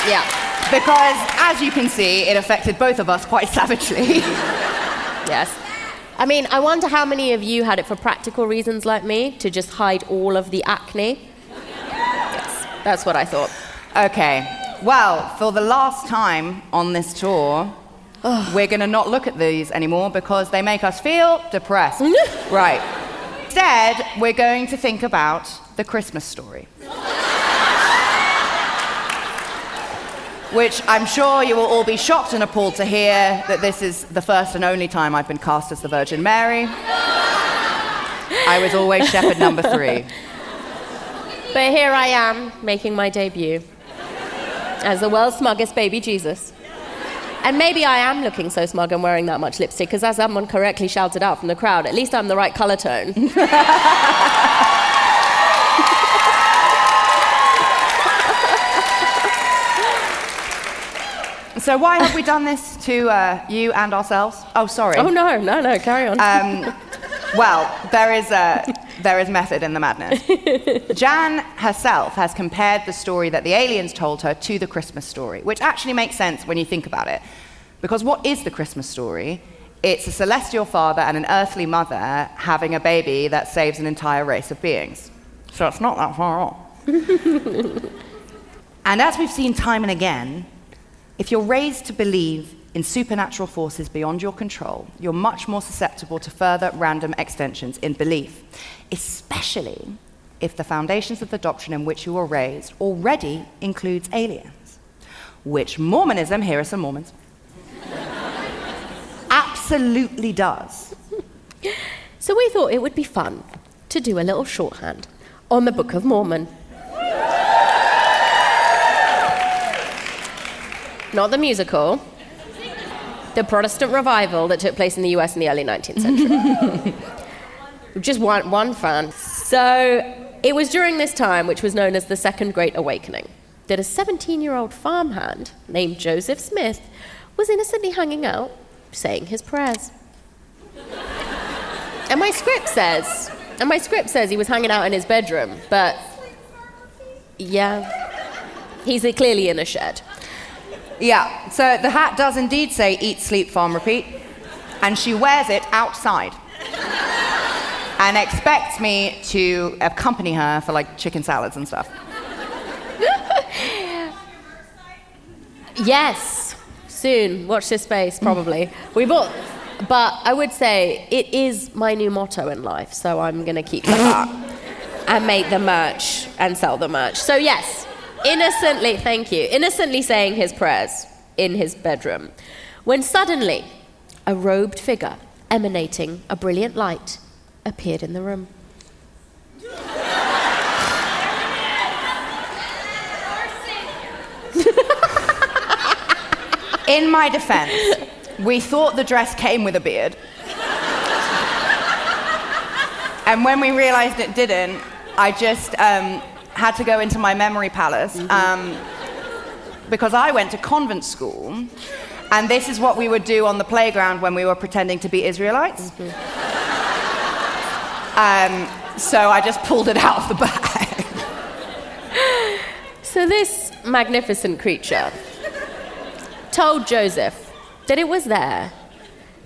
Yeah. Because, as you can see, it affected both of us quite savagely. Yes. I mean, I wonder how many of you had it for practical reasons like me, to just hide all of the acne. Yes, that's what I thought. Okay. Well, for the last time on this tour, we're going to not look at these anymore because they make us feel depressed. Right. Instead, we're going to think about the Christmas story. Which I'm sure you will all be shocked and appalled to hear that this is the first and only time I've been cast as the Virgin Mary. I was always shepherd number 3. But here I am, making my debut as the world's smuggest baby Jesus. And maybe I am looking so smug and wearing that much lipstick, because as someone correctly shouted out from the crowd, at least I'm the right colour tone. So why have we done this to you and ourselves? Oh, sorry. Oh, no, carry on. Well, there is method in the madness. Jan herself has compared the story that the aliens told her to the Christmas story, which actually makes sense when you think about it. Because what is the Christmas story? It's a celestial father and an earthly mother having a baby that saves an entire race of beings. So it's not that far off. And as we've seen time and again, if you're raised to believe in supernatural forces beyond your control, you're much more susceptible to further random extensions in belief, especially if the foundations of the doctrine in which you were raised already includes aliens, which Mormonism, here are some Mormons, absolutely does. So we thought it would be fun to do a little shorthand on the Book of Mormon. Not the musical, the Protestant revival that took place in the US in the early 19th century. Just one fan. So it was during this time, which was known as the Second Great Awakening, that a 17-year-old farmhand named Joseph Smith was innocently hanging out, saying his prayers. And my script says he was hanging out in his bedroom, but yeah, he's clearly in a shed. Yeah, so the hat does indeed say eat, sleep, farm, repeat, and she wears it outside and expects me to accompany her for like chicken salads and stuff. Yes, soon. Watch this space, probably. But I would say it is my new motto in life, so I'm going to keep that and make the merch and sell the merch. So yes. Innocently saying his prayers in his bedroom, when suddenly a robed figure emanating a brilliant light appeared in the room. In my defense, we thought the dress came with a beard. And when we realized it didn't, I just had to go into my memory palace because I went to convent school, and this is what we would do on the playground when we were pretending to be Israelites. So I just pulled it out of the bag. So this magnificent creature told Joseph that it was there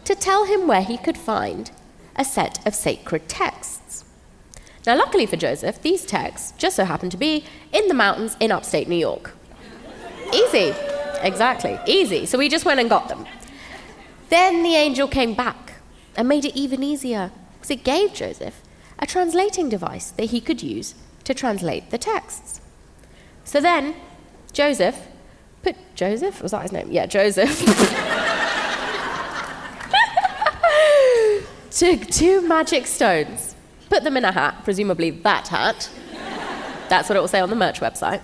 to tell him where he could find a set of sacred texts. Now, luckily for Joseph, these texts just so happened to be in the mountains in upstate New York. Easy. Exactly. Easy. So we just went and got them. Then the angel came back and made it even easier, because it gave Joseph a translating device that he could use to translate the texts. So then, Joseph? Was that his name? Yeah, Joseph. took 2 magic stones, put them in a hat, presumably that hat. That's what it will say on the merch website.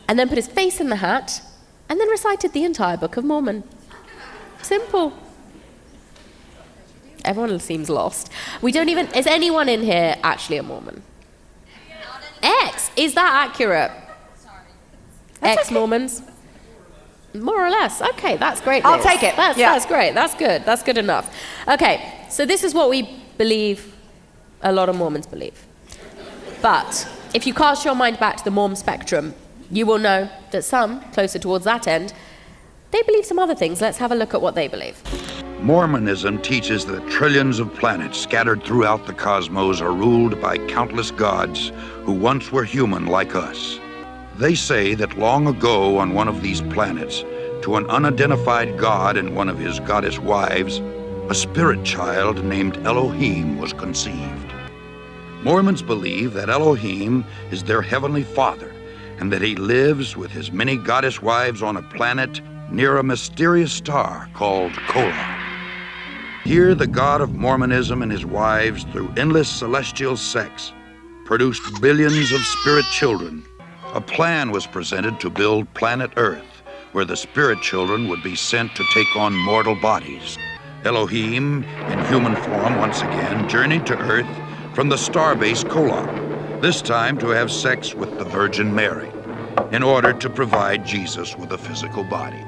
And then put his face in the hat, and then recited the entire Book of Mormon. Simple. Everyone seems lost. Is anyone in here actually a Mormon? X, is that accurate? Ex-Mormons? More or less. Okay, that's great news. I'll take it. That's great. That's good. That's good enough. Okay, so this is what we believe a lot of Mormons believe. But if you cast your mind back to the Mormon spectrum, you will know that some, closer towards that end, they believe some other things. Let's have a look at what they believe. Mormonism teaches that trillions of planets scattered throughout the cosmos are ruled by countless gods who once were human like us. They say that long ago on one of these planets, to an unidentified god and one of his goddess wives, a spirit child named Elohim was conceived. Mormons believe that Elohim is their heavenly father and that he lives with his many goddess wives on a planet near a mysterious star called Kolob. Here, the god of Mormonism and his wives, through endless celestial sex, produced billions of spirit children. A plan was presented to build planet Earth, where the spirit children would be sent to take on mortal bodies. Elohim, in human form once again, journeyed to Earth from the starbase Kolob, this time to have sex with the Virgin Mary, in order to provide Jesus with a physical body.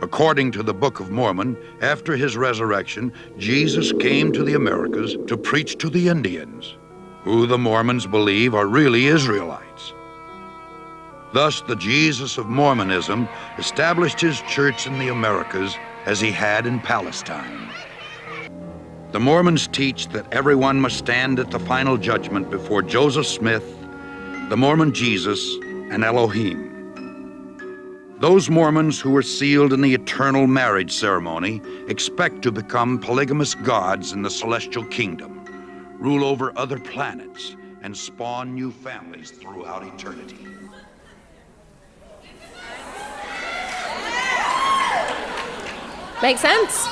According to the Book of Mormon, after his resurrection, Jesus came to the Americas to preach to the Indians, who the Mormons believe are really Israelites. Thus, the Jesus of Mormonism established his church in the Americas as he had in Palestine. The Mormons teach that everyone must stand at the final judgment before Joseph Smith, the Mormon Jesus, and Elohim. Those Mormons who were sealed in the eternal marriage ceremony expect to become polygamous gods in the celestial kingdom, rule over other planets, and spawn new families throughout eternity. Make sense?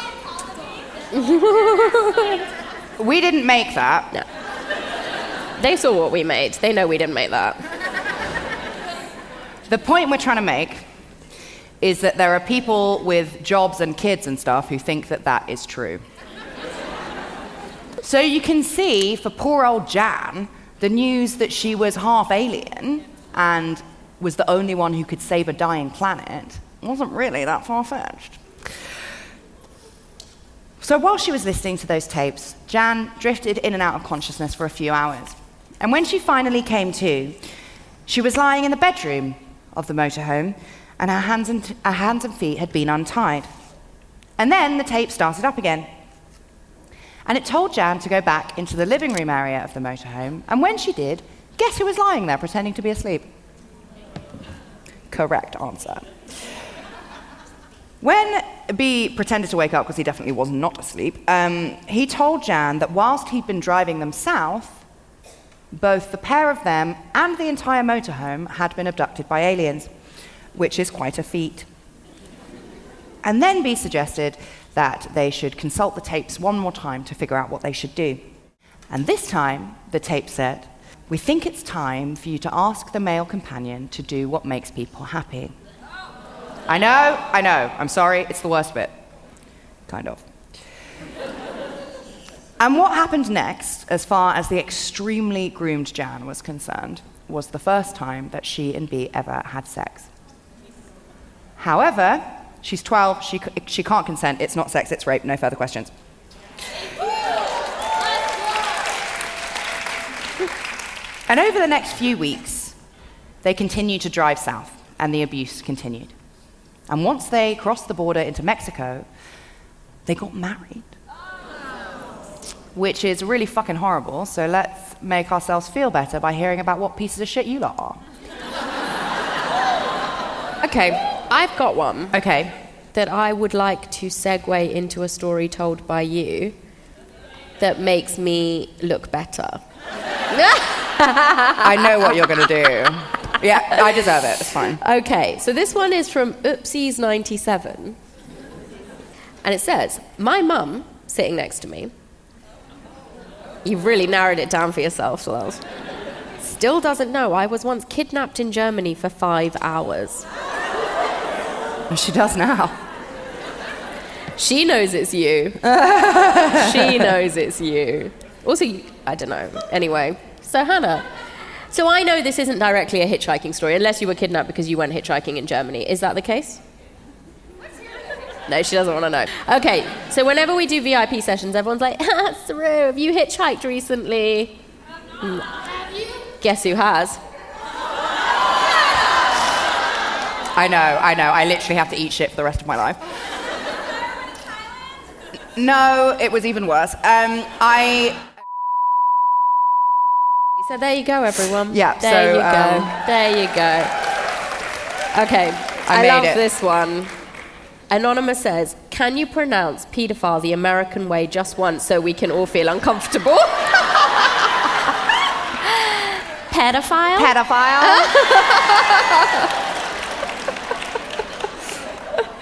We didn't make that. No. They saw what we made. They know we didn't make that. The point we're trying to make is that there are people with jobs and kids and stuff who think that that is true. So you can see, for poor old Jan, the news that she was half alien and was the only one who could save a dying planet wasn't really that far-fetched. So while she was listening to those tapes, Jan drifted in and out of consciousness for a few hours. And when she finally came to, she was lying in the bedroom of the motorhome, and her hands and feet had been untied. And then the tape started up again. And it told Jan to go back into the living room area of the motorhome, and when she did, guess who was lying there pretending to be asleep? Correct answer. When B pretended to wake up, because he definitely was not asleep, he told Jan that whilst he'd been driving them south, both the pair of them and the entire motorhome had been abducted by aliens, which is quite a feat. And then B suggested that they should consult the tapes one more time to figure out what they should do. And this time, the tape said, "We think it's time for you to ask the male companion to do what makes people happy." I know, I'm sorry, it's the worst bit. Kind of. And what happened next, as far as the extremely groomed Jan was concerned, was the first time that she and B ever had sex. However, she's 12, she can't consent, it's not sex, it's rape, no further questions. And over the next few weeks, they continued to drive south, and the abuse continued. And once they crossed the border into Mexico, they got married. Which is really fucking horrible, so let's make ourselves feel better by hearing about what pieces of shit you lot are. Okay, I've got one. Okay. That I would like to segue into a story told by you that makes me look better. I know what you're going to do. Yeah, I deserve it. It's fine. Okay, so this one is from Oopsies97. And it says, my mum, sitting next to me, you've really narrowed it down for yourself, Swells, still doesn't know I was once kidnapped in Germany for 5 hours. And she does now. She knows it's you. She knows it's you. Also, I don't know. Anyway, so Hannah. So I know this isn't directly a hitchhiking story, unless you were kidnapped because you went hitchhiking in Germany. Is that the case? No, she doesn't want to know. Okay, so whenever we do VIP sessions, everyone's like, Saru, have you hitchhiked recently? Guess who has? I know. I literally have to eat shit for the rest of my life. No, it was even worse. So there you go, everyone. Yeah, There you go. There you go. Okay, I love this one. Anonymous says, can you pronounce paedophile the American way just once so we can all feel uncomfortable? Pedophile? Pedophile?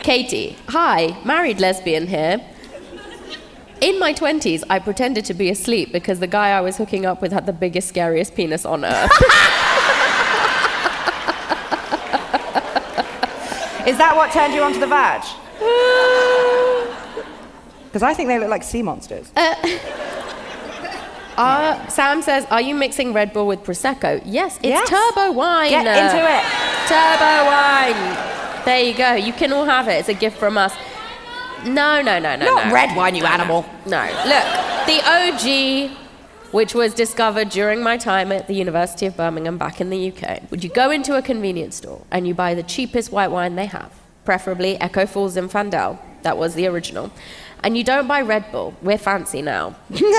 Katie, hi, married lesbian here. In my 20s, I pretended to be asleep because the guy I was hooking up with had the biggest, scariest penis on earth. Is that what turned you onto the vag? Because I think they look like sea monsters. Sam says, are you mixing Red Bull with Prosecco? Yes, it's turbo wine. Get into it. Turbo wine. There you go. You can all have it. It's a gift from us. No. Not red wine, you animal. No. Look, the OG, which was discovered during my time at the University of Birmingham back in the UK. Would you go into a convenience store and you buy the cheapest white wine they have, preferably Echo Falls Zinfandel, that was the original, and you don't buy Red Bull, we're fancy now. You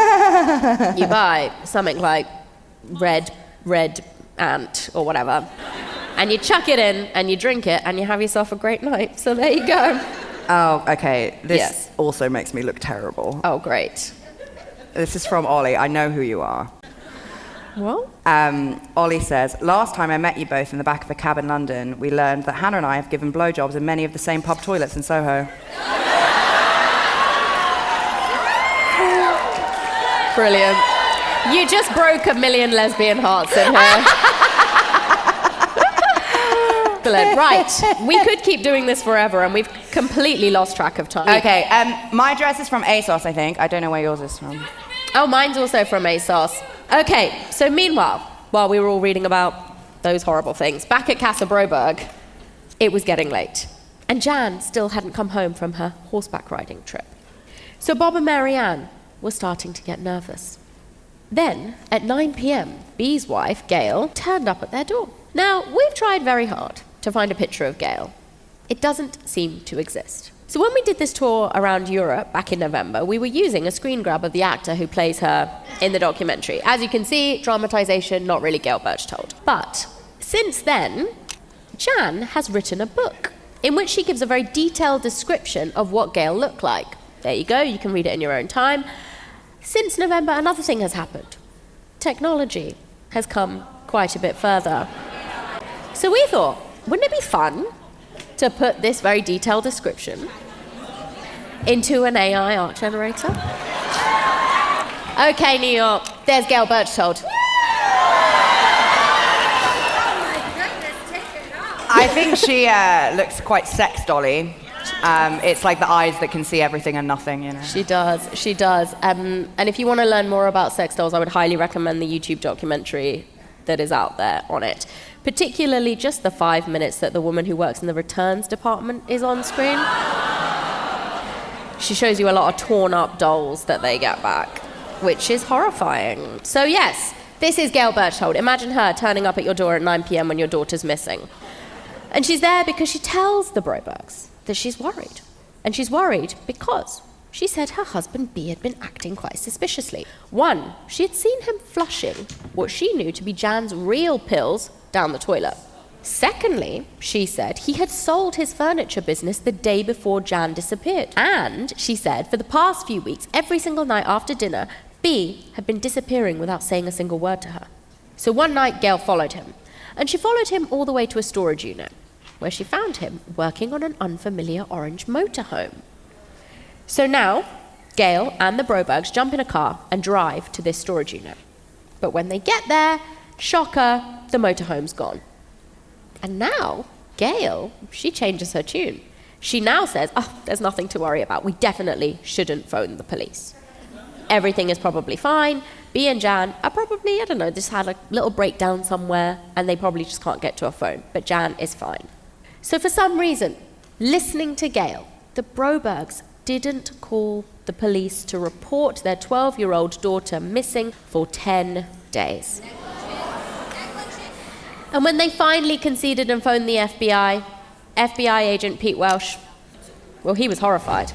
buy something like Red Ant or whatever, and you chuck it in and you drink it and you have yourself a great night. So there you go. Oh, okay. This also makes me look terrible. Oh, great. This is from Ollie. I know who you are. Well? Ollie says, last time I met you both in the back of a cab in London, we learned that Hannah and I have given blowjobs in many of the same pub toilets in Soho. Brilliant. You just broke 1 million lesbian hearts in here. Right, we could keep doing this forever and we've completely lost track of time. Okay, my dress is from ASOS, I think. I don't know where yours is from. Oh, mine's also from ASOS. Okay, so meanwhile, while we were all reading about those horrible things, back at Casa Broberg, it was getting late. And Jan still hadn't come home from her horseback riding trip. So Bob and Maryanne were starting to get nervous. Then, at 9 p.m, Bee's wife, Gail, turned up at their door. Now, we've tried very hard to find a picture of Gail. It doesn't seem to exist. So when we did this tour around Europe back in November, we were using a screen grab of the actor who plays her in the documentary. As you can see, dramatization, not really Gail Birchtold. But since then, Jan has written a book in which she gives a very detailed description of what Gail looked like. There you go, you can read it in your own time. Since November, another thing has happened. Technology has come quite a bit further. So we thought, wouldn't it be fun to put this very detailed description into an AI art generator? Okay, New York, there's Gail Birchtold. I think she looks quite sex dolly. It's like the eyes that can see everything and nothing, you know. She does. And if you want to learn more about sex dolls, I would highly recommend the YouTube documentary that is out there on it. Particularly just the 5 minutes that the woman who works in the returns department is on screen. She shows you a lot of torn up dolls that they get back, which is horrifying. So yes, this is Gail Birchtold. Imagine her turning up at your door at 9 p.m. when your daughter's missing. And she's there because she tells the Brobergs that she's worried. And she's worried because she said her husband B had been acting quite suspiciously. One, she had seen him flushing what she knew to be Jan's real pills down the toilet. Secondly, she said he had sold his furniture business the day before Jan disappeared. And she said for the past few weeks, every single night after dinner, B had been disappearing without saying a single word to her. So one night, Gail followed him. And she followed him all the way to a storage unit, where she found him working on an unfamiliar orange motorhome. So now, Gail and the Brobergs jump in a car and drive to this storage unit. But when they get there, shocker, the motorhome's gone. And now, Gail, she changes her tune. She now says, there's nothing to worry about. We definitely shouldn't phone the police. Everything is probably fine. Bea and Jan are probably, just had a little breakdown somewhere, and they probably just can't get to a phone. But Jan is fine. So for some reason, listening to Gail, the Brobergs didn't call the police to report their 12-year-old daughter missing for 10 days. And when they finally conceded and phoned the FBI, FBI agent Pete Welsh, well, he was horrified.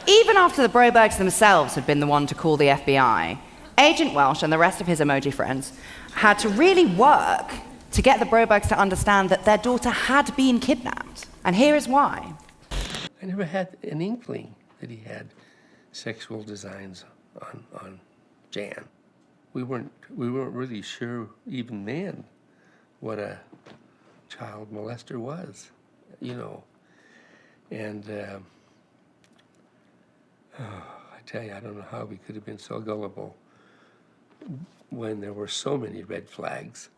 Even after the Brobergs themselves had been the one to call the FBI, Agent Welsh and the rest of his emoji friends had to really work to get the Brobergs to understand that their daughter had been kidnapped. And here is why. I never had an inkling that he had sexual designs on Jan. We weren't really sure even then what a child molester was, And I tell you, I don't know how we could have been so gullible when there were so many red flags.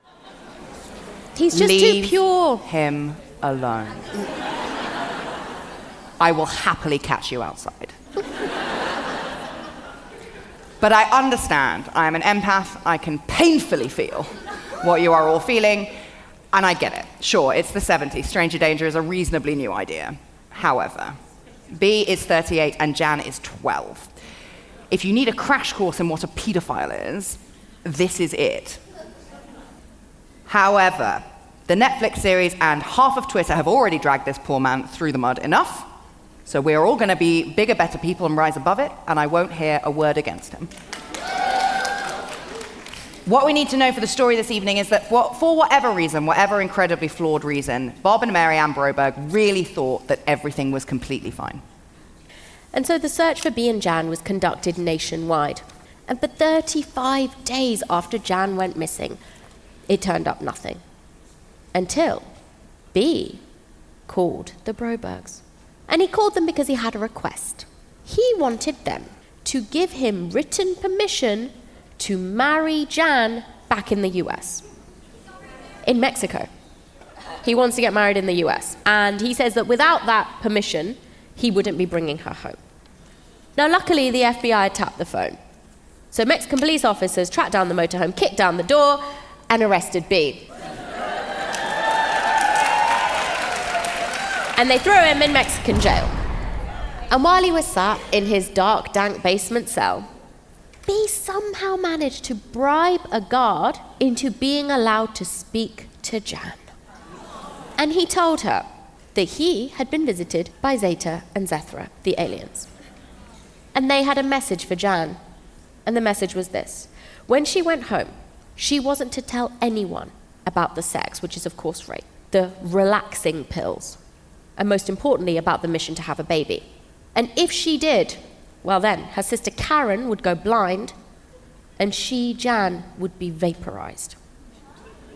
He's just too pure. Him alone. I will happily catch you outside. But I understand. I am an empath. I can painfully feel what you are all feeling, and I get it. Sure, it's the 70s. Stranger danger is a reasonably new idea. However, Bea is 38 and Jan is 12. If you need a crash course in what a pedophile is, this is it. However, the Netflix series and half of Twitter have already dragged this poor man through the mud enough, so we're all going to be bigger, better people and rise above it, and I won't hear a word against him. What we need to know for the story this evening is that for whatever reason, whatever incredibly flawed reason, Bob and Maryanne Broberg really thought that everything was completely fine. And so the search for Bea and Jan was conducted nationwide. And for 35 days after Jan went missing, it turned up nothing. Until Bea called the Brobergs. And he called them because he had a request. He wanted them to give him written permission to marry Jan back in the US. In Mexico. He wants to get married in the US. And he says that without that permission, he wouldn't be bringing her home. Now, luckily, the FBI tapped the phone. So Mexican police officers tracked down the motorhome, kicked down the door, and arrested Bea. And they threw him in Mexican jail. And while he was sat in his dark, dank basement cell, Bea somehow managed to bribe a guard into being allowed to speak to Jan. And he told her that he had been visited by Zeta and Zethra, the aliens. And they had a message for Jan. And the message was this. When she went home, she wasn't to tell anyone about the sex, which is of course rape, the relaxing pills, and most importantly about the mission to have a baby. And if she did, well then, her sister Karen would go blind, and she, Jan, would be vaporized.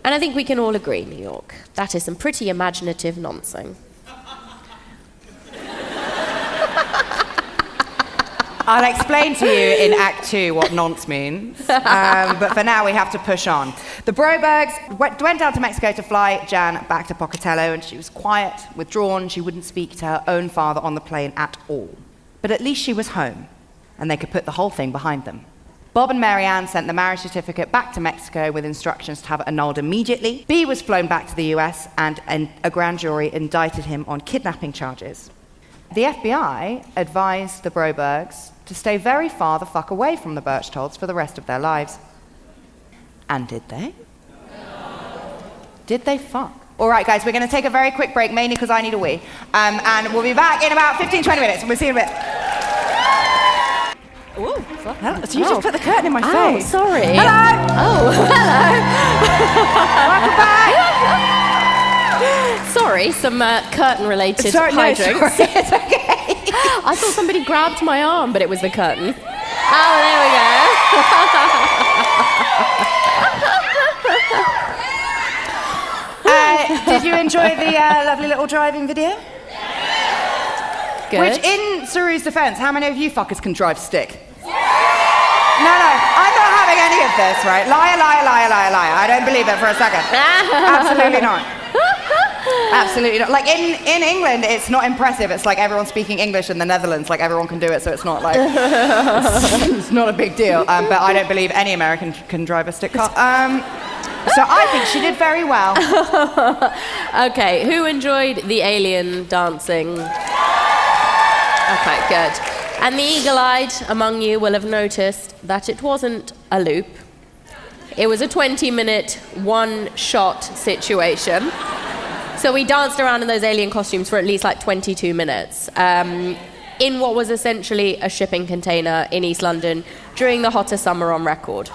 And I think we can all agree, New York, that is some pretty imaginative nonsense. I'll explain to you in Act 2 what nonce means, but for now we have to push on. The Brobergs went down to Mexico to fly Jan back to Pocatello, and she was quiet, withdrawn. She wouldn't speak to her own father on the plane at all. But at least she was home, and they could put the whole thing behind them. Bob and Maryanne sent the marriage certificate back to Mexico with instructions to have it annulled immediately. Bea was flown back to the US, and a grand jury indicted him on kidnapping charges. The FBI advised the Brobergs to stay very far the fuck away from the Birchtolds for the rest of their lives. And did they? No. Did they fuck? All right, guys, we're going to take a very quick break, mainly because I need a wee. And we'll be back in about 15, 20 minutes. We'll see you in a bit. Ooh, so you just put the curtain in my face. Oh, sorry. Hello! Oh, hello. Welcome back! Sorry, some curtain-related Sorry, hijinks. no, sorry, it's okay. I thought somebody grabbed my arm, but it was the curtain. Oh, there we go. Did you enjoy the lovely little driving video? Good. Which, in Suru's defense, how many of you fuckers can drive stick? No, I'm not having any of this, right? Liar. I don't believe it for a second. Absolutely not. Absolutely not. Like in England, it's not impressive. It's like everyone speaking English in the Netherlands. Like everyone can do it, so it's not like it's not a big deal. But I don't believe any American can drive a stick car. So I think she did very well. Okay, who enjoyed the alien dancing? Okay, good. And the eagle-eyed among you will have noticed that it wasn't a loop. It was a 20-minute, one-shot situation. So we danced around in those alien costumes for at least like 22 minutes in what was essentially a shipping container in East London during the hottest summer on record.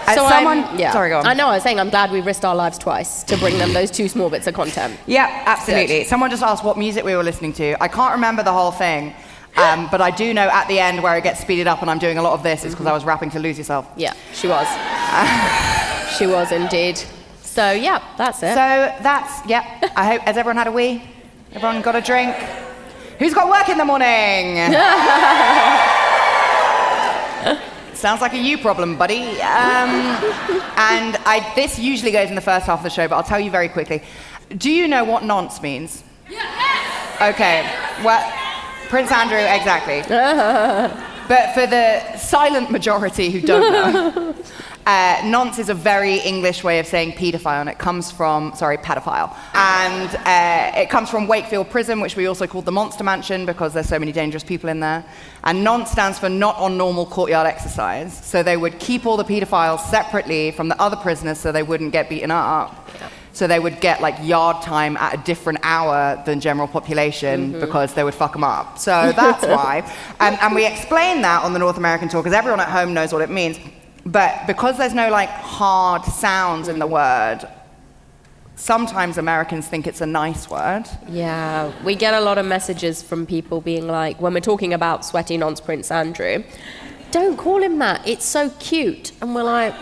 Sorry, go on. I know, I was saying I'm glad we risked our lives twice to bring them those two small bits of content. Yeah, absolutely. Good. Someone just asked what music we were listening to. I can't remember the whole thing, but I do know at the end where it gets speeded up and I'm doing a lot of this is because I was rapping to Lose Yourself. Yeah, she was. She was indeed. So, yeah, that's it. I hope, has everyone had a wee? Everyone got a drink? Who's got work in the morning? Sounds like a you problem, buddy. This usually goes in the first half of the show, but I'll tell you very quickly. Do you know what nonce means? Yes! Okay, well, Prince Andrew, exactly. But for the silent majority who don't know, nonce is a very English way of saying paedophile, and it comes from, pedophile. And it comes from Wakefield Prison, which we also called the Monster Mansion because there's so many dangerous people in there. And nonce stands for not on normal courtyard exercise. So they would keep all the paedophiles separately from the other prisoners so they wouldn't get beaten up. So they would get like yard time at a different hour than general population because they would fuck them up. So that's why. And we explain that on the North American tour because everyone at home knows what it means. But because there's no like hard sounds in the word, sometimes Americans think it's a nice word. Yeah, we get a lot of messages from people being like, when we're talking about sweaty nonce Prince Andrew, don't call him that, it's so cute. And we're like,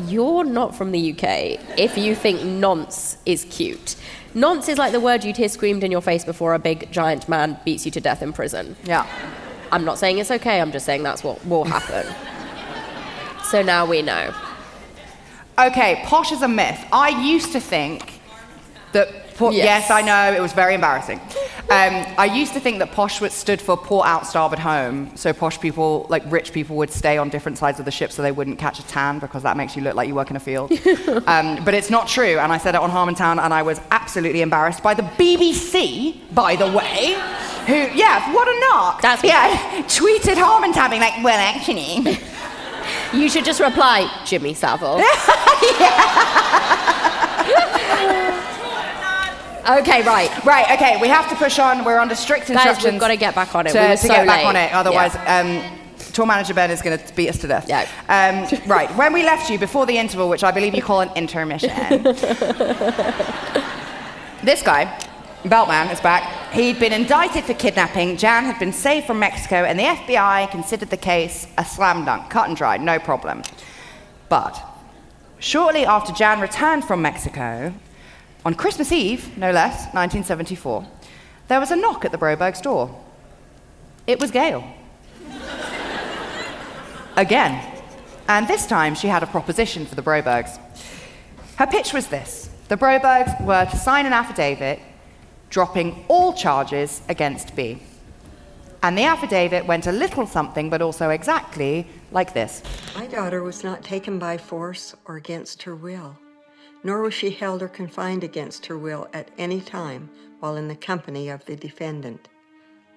you're not from the UK if you think nonce is cute. Nonce is like the word you'd hear screamed in your face before a big giant man beats you to death in prison. Yeah. I'm not saying it's okay, I'm just saying that's what will happen. So now we know. Okay, posh is a myth. I used to think that... Yes, I know, it was very embarrassing. I used to think that posh stood for port out, starboard home. So posh people, like rich people, would stay on different sides of the ship so they wouldn't catch a tan because that makes you look like you work in a field. But it's not true, and I said it on Harmontown, and I was absolutely embarrassed by the BBC, by the way, who, what a narc. Tweeted Harmontown being like, well, actually... You should just reply, Jimmy Savile. Okay, right, okay, we have to push on. We're under strict instructions. Guys, we've got to get back on it. To get back on it, otherwise, tour manager Ben is going to beat us to death. Yeah. Right, when we left you before the interval, which I believe you call an intermission, this guy, Beltman, is back. He'd been indicted for kidnapping. Jan had been saved from Mexico, and the FBI considered the case a slam dunk, cut and dried, no problem. But shortly after Jan returned from Mexico, on Christmas Eve, no less, 1974, there was a knock at the Broberg's door. It was Gail. Again. And this time she had a proposition for the Brobergs. Her pitch was this. The Brobergs were to sign an affidavit dropping all charges against B. And the affidavit went a little something, but also exactly like this. My daughter was not taken by force or against her will, nor was she held or confined against her will at any time while in the company of the defendant.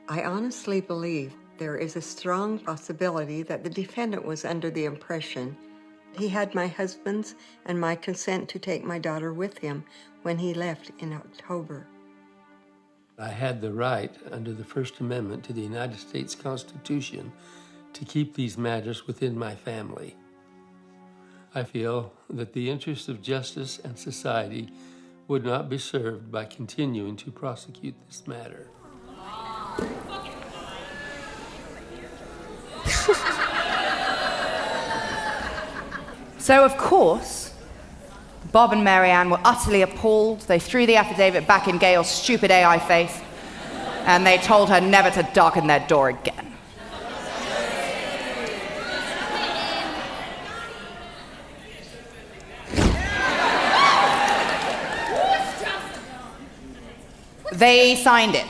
I honestly believe there is a strong possibility that the defendant was under the impression he had my husband's and my consent to take my daughter with him when he left in October. I had the right, under the First Amendment to the United States Constitution, to keep these matters within my family. I feel that the interests of justice and society would not be served by continuing to prosecute this matter. So, of course, Bob and Maryanne were utterly appalled. They threw the affidavit back in Gail's stupid AI face. And they told her never to darken their door again. They signed it.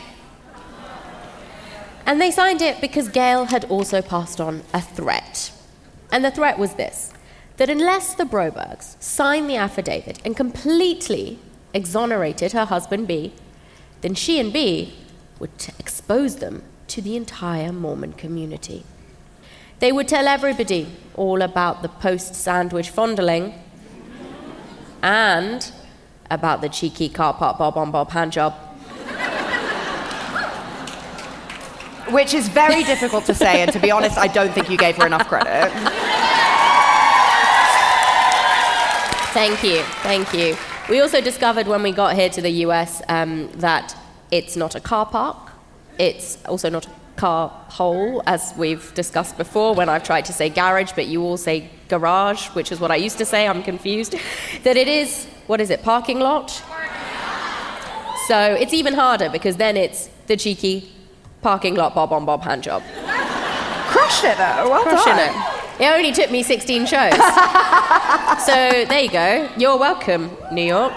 And they signed it because Gail had also passed on a threat. And the threat was this, that unless the Brobergs signed the affidavit and completely exonerated her husband B, then she and B would expose them to the entire Mormon community. They would tell everybody all about the post-sandwich fondling and about the cheeky car park bob-on-bob handjob. Which is very difficult to say, and to be honest, I don't think you gave her enough credit. Thank you. We also discovered when we got here to the US that it's not a car park. It's also not a car hole, as we've discussed before when I've tried to say garage, but you all say garage, which is what I used to say. I'm confused. That it is, parking lot? So it's even harder because then it's the cheeky parking lot bob-on-bob handjob. Crushed it, though. Well Crushing done. it. It only took me 16 shows. So there you go. You're welcome, New York.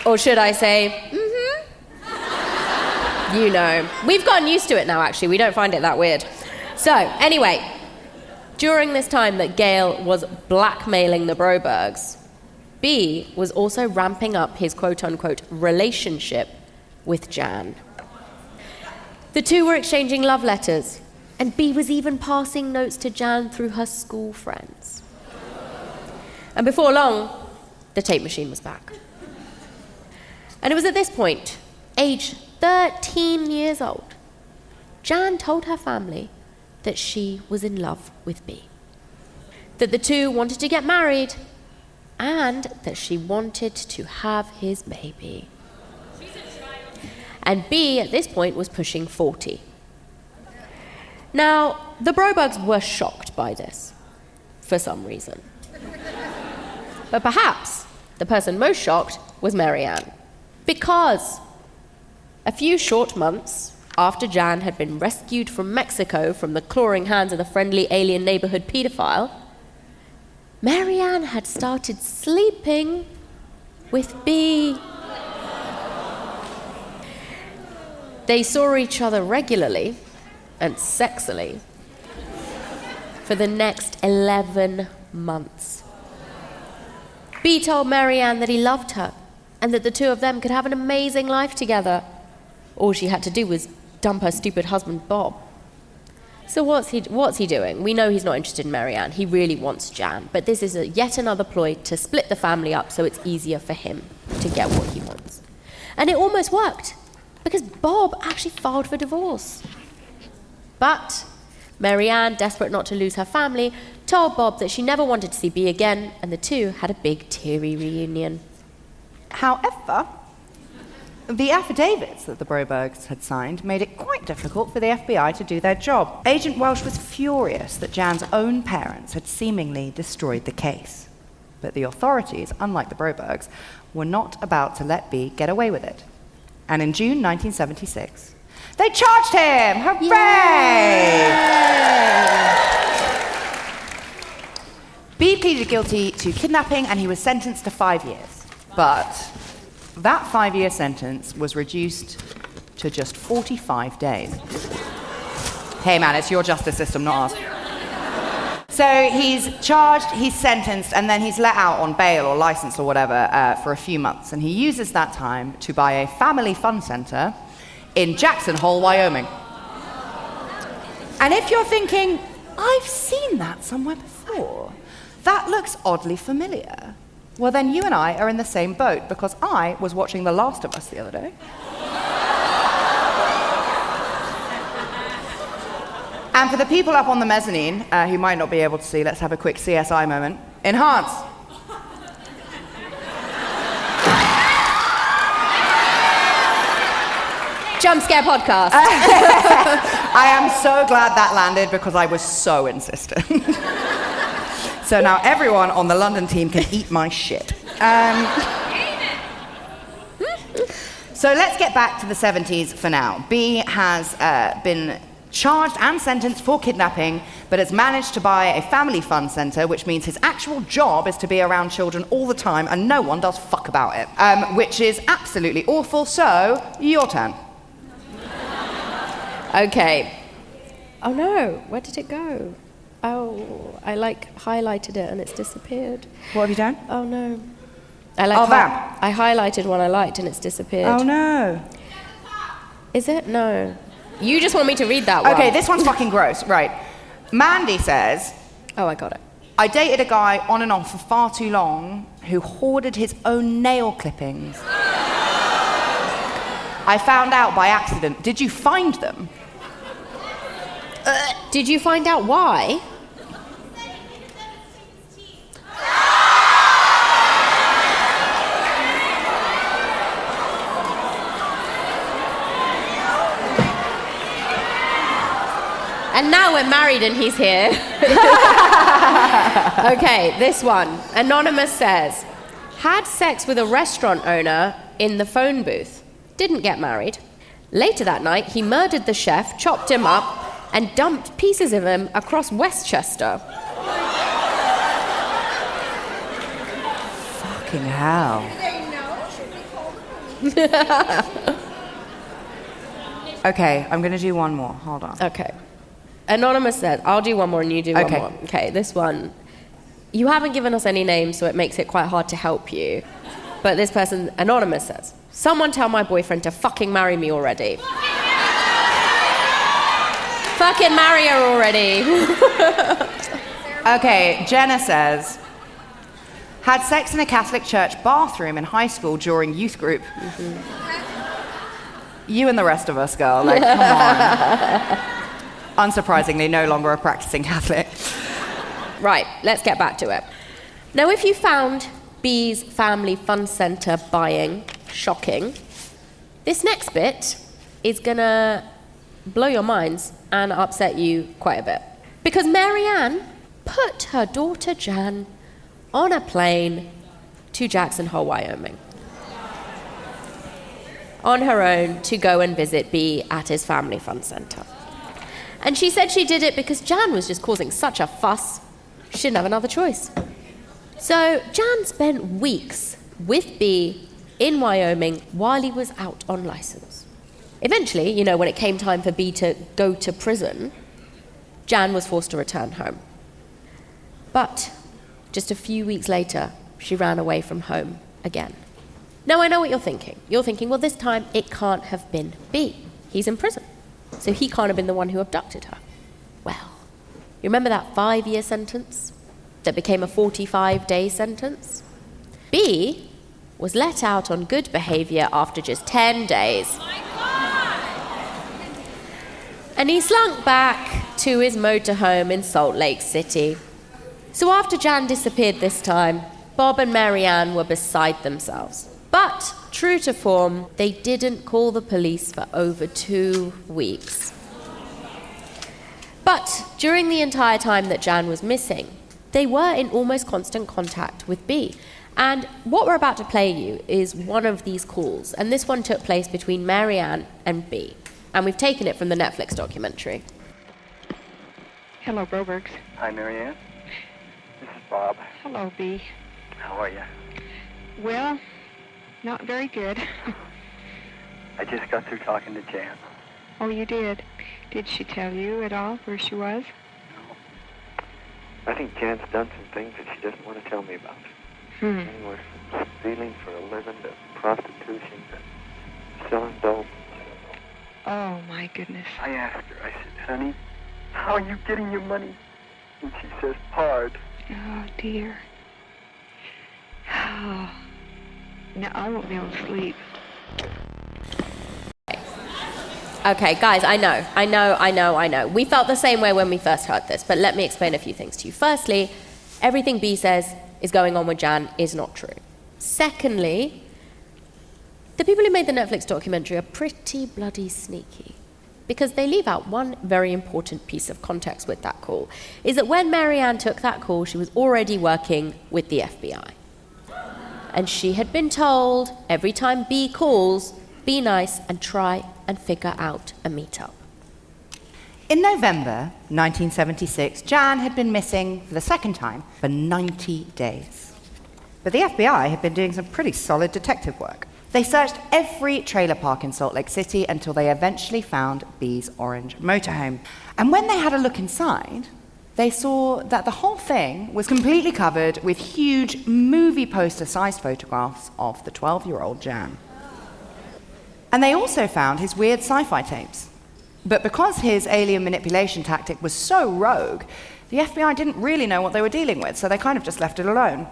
Or should I say, You know. We've gotten used to it now, actually. We don't find it that weird. So, anyway, during this time that Gail was blackmailing the Brobergs, B was also ramping up his quote-unquote relationship with Jan. The two were exchanging love letters, and B was even passing notes to Jan through her school friends. And before long, the tape machine was back. And it was at this point, age 13 years old, Jan told her family that she was in love with B, that the two wanted to get married, and that she wanted to have his baby. And B, at this point, was pushing 40. Now, the Brobergs were shocked by this, for some reason. But perhaps the person most shocked was Maryanne, because a few short months after Jan had been rescued from Mexico from the clawing hands of the friendly alien neighborhood pedophile, Maryanne had started sleeping with B. They saw each other regularly and sexily for the next 11 months. B told Maryanne that he loved her and that the two of them could have an amazing life together. All she had to do was dump her stupid husband, Bob. So what's he doing? We know he's not interested in Maryanne. He really wants Jan. But this is yet another ploy to split the family up so it's easier for him to get what he wants. And it almost worked, because Bob actually filed for divorce. But Maryanne, desperate not to lose her family, told Bob that she never wanted to see B again, and the two had a big teary reunion. However, the affidavits that the Brobergs had signed made it quite difficult for the FBI to do their job. Agent Welsh was furious that Jan's own parents had seemingly destroyed the case. But the authorities, unlike the Brobergs, were not about to let B get away with it. And in June 1976, they charged him! Hooray! B pleaded guilty to kidnapping and he was sentenced to 5 years. But that 5-year sentence was reduced to just 45 days. Hey man, it's your justice system, not ours. So he's charged, he's sentenced, and then he's let out on bail or license or whatever for a few months. And he uses that time to buy a family fun center in Jackson Hole, Wyoming. And if you're thinking, I've seen that somewhere before, that looks oddly familiar, well then you and I are in the same boat, because I was watching The Last of Us the other day. And for the people up on the mezzanine who might not be able to see, let's have a quick CSI moment. Enhance. Jump scare podcast. I am so glad that landed because I was so insistent. So now everyone on the London team can eat my shit. So let's get back to the 70s for now. B has been charged and sentenced for kidnapping, but has managed to buy a family fun centre, which means his actual job is to be around children all the time, and no one does fuck about it, which is absolutely awful. So, your turn. Okay. Oh no, where did it go? Oh, I highlighted it and it's disappeared. What have you done? Oh no. That. I highlighted one I liked and it's disappeared. Oh no. Is it? No. You just want me to read that one. Okay, this one's fucking gross. Right. Mandy says, oh, I got it. I dated a guy on and off for far too long who hoarded his own nail clippings. I found out by accident. Did you find them? Did you find out why? And now we're married and he's here. Okay, this one. Anonymous says, had sex with a restaurant owner in the phone booth. Didn't get married. Later that night, he murdered the chef, chopped him up, and dumped pieces of him across Westchester. Fucking hell. Okay, I'm going to do one more. Hold on. Okay. Anonymous says, I'll do one more and you do one more. Okay, this one. You haven't given us any names, so it makes it quite hard to help you. But this person, Anonymous, says, someone tell my boyfriend to fucking marry me already. Fucking marry her already. Okay, Jenna says, had sex in a Catholic church bathroom in high school during youth group. Mm-hmm. You and the rest of us, girl, like, come on. Unsurprisingly, no longer a practicing Catholic. Right, let's get back to it. Now, if you found B's family fun centre buying shocking, this next bit is gonna blow your minds and upset you quite a bit. Because Maryanne put her daughter Jan on a plane to Jackson Hole, Wyoming, on her own to go and visit B at his family fun centre. And she said she did it because Jan was just causing such a fuss, she didn't have another choice. So Jan spent weeks with B in Wyoming while he was out on license. Eventually, you know, when it came time for B to go to prison, Jan was forced to return home. But just a few weeks later, she ran away from home again. Now, I know what you're thinking. You're thinking, well, this time it can't have been B. He's in prison. So he can't have been the one who abducted her. Well, you remember that 5-year sentence that became a 45-day sentence? B was let out on good behavior after just 10 days. And he slunk back to his motorhome in Salt Lake City. So after Jan disappeared this time, Bob and Maryanne were beside themselves. But, true to form, they didn't call the police for over 2 weeks. But during the entire time that Jan was missing, they were in almost constant contact with B. And what we're about to play you is one of these calls, and this one took place between Maryanne and B. And we've taken it from the Netflix documentary. Hello, Brobergs. Hi, Maryanne. This is Bob. Hello, B. How are you? Well, not very good. I just got through talking to Jan. Oh, you did? Did she tell you at all where she was? No. I think Jan's done some things that she doesn't want to tell me about. Anywhere from stealing for a living to prostitution to selling dope. Oh, my goodness. I asked her, I said, honey, how are you getting your money? And she says, hard. Oh, dear. Oh. Now, I won't be able to sleep. Okay, guys, I know. We felt the same way when we first heard this, but let me explain a few things to you. Firstly, everything B says is going on with Jan is not true. Secondly, the people who made the Netflix documentary are pretty bloody sneaky, because they leave out one very important piece of context with that call, is that when Maryanne took that call, she was already working with the FBI. And she had been told every time B calls be nice, and try and figure out a meetup. In November 1976, Jan had been missing for the second time for 90 days. But the FBI had been doing some pretty solid detective work. They searched every trailer park in Salt Lake City until they eventually found Bee's orange motorhome. And when they had a look inside, they saw that the whole thing was completely covered with huge movie poster-sized photographs of the 12-year-old Jan. And they also found his weird sci-fi tapes. But because his alien manipulation tactic was so rogue, the FBI didn't really know what they were dealing with, so they kind of just left it alone.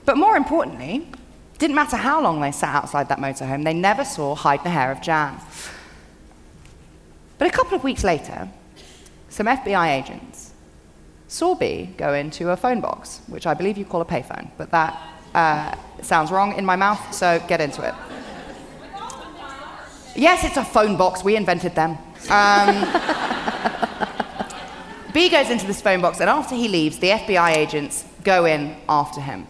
But more importantly, it didn't matter how long they sat outside that motorhome, they never saw hide nor hair of Jan. But a couple of weeks later, some FBI agents saw Bee go into a phone box, which I believe you call a payphone, but that sounds wrong in my mouth, so get into it. Yes, it's a phone box. We invented them. Bee goes into this phone box, and after he leaves, the FBI agents go in after him.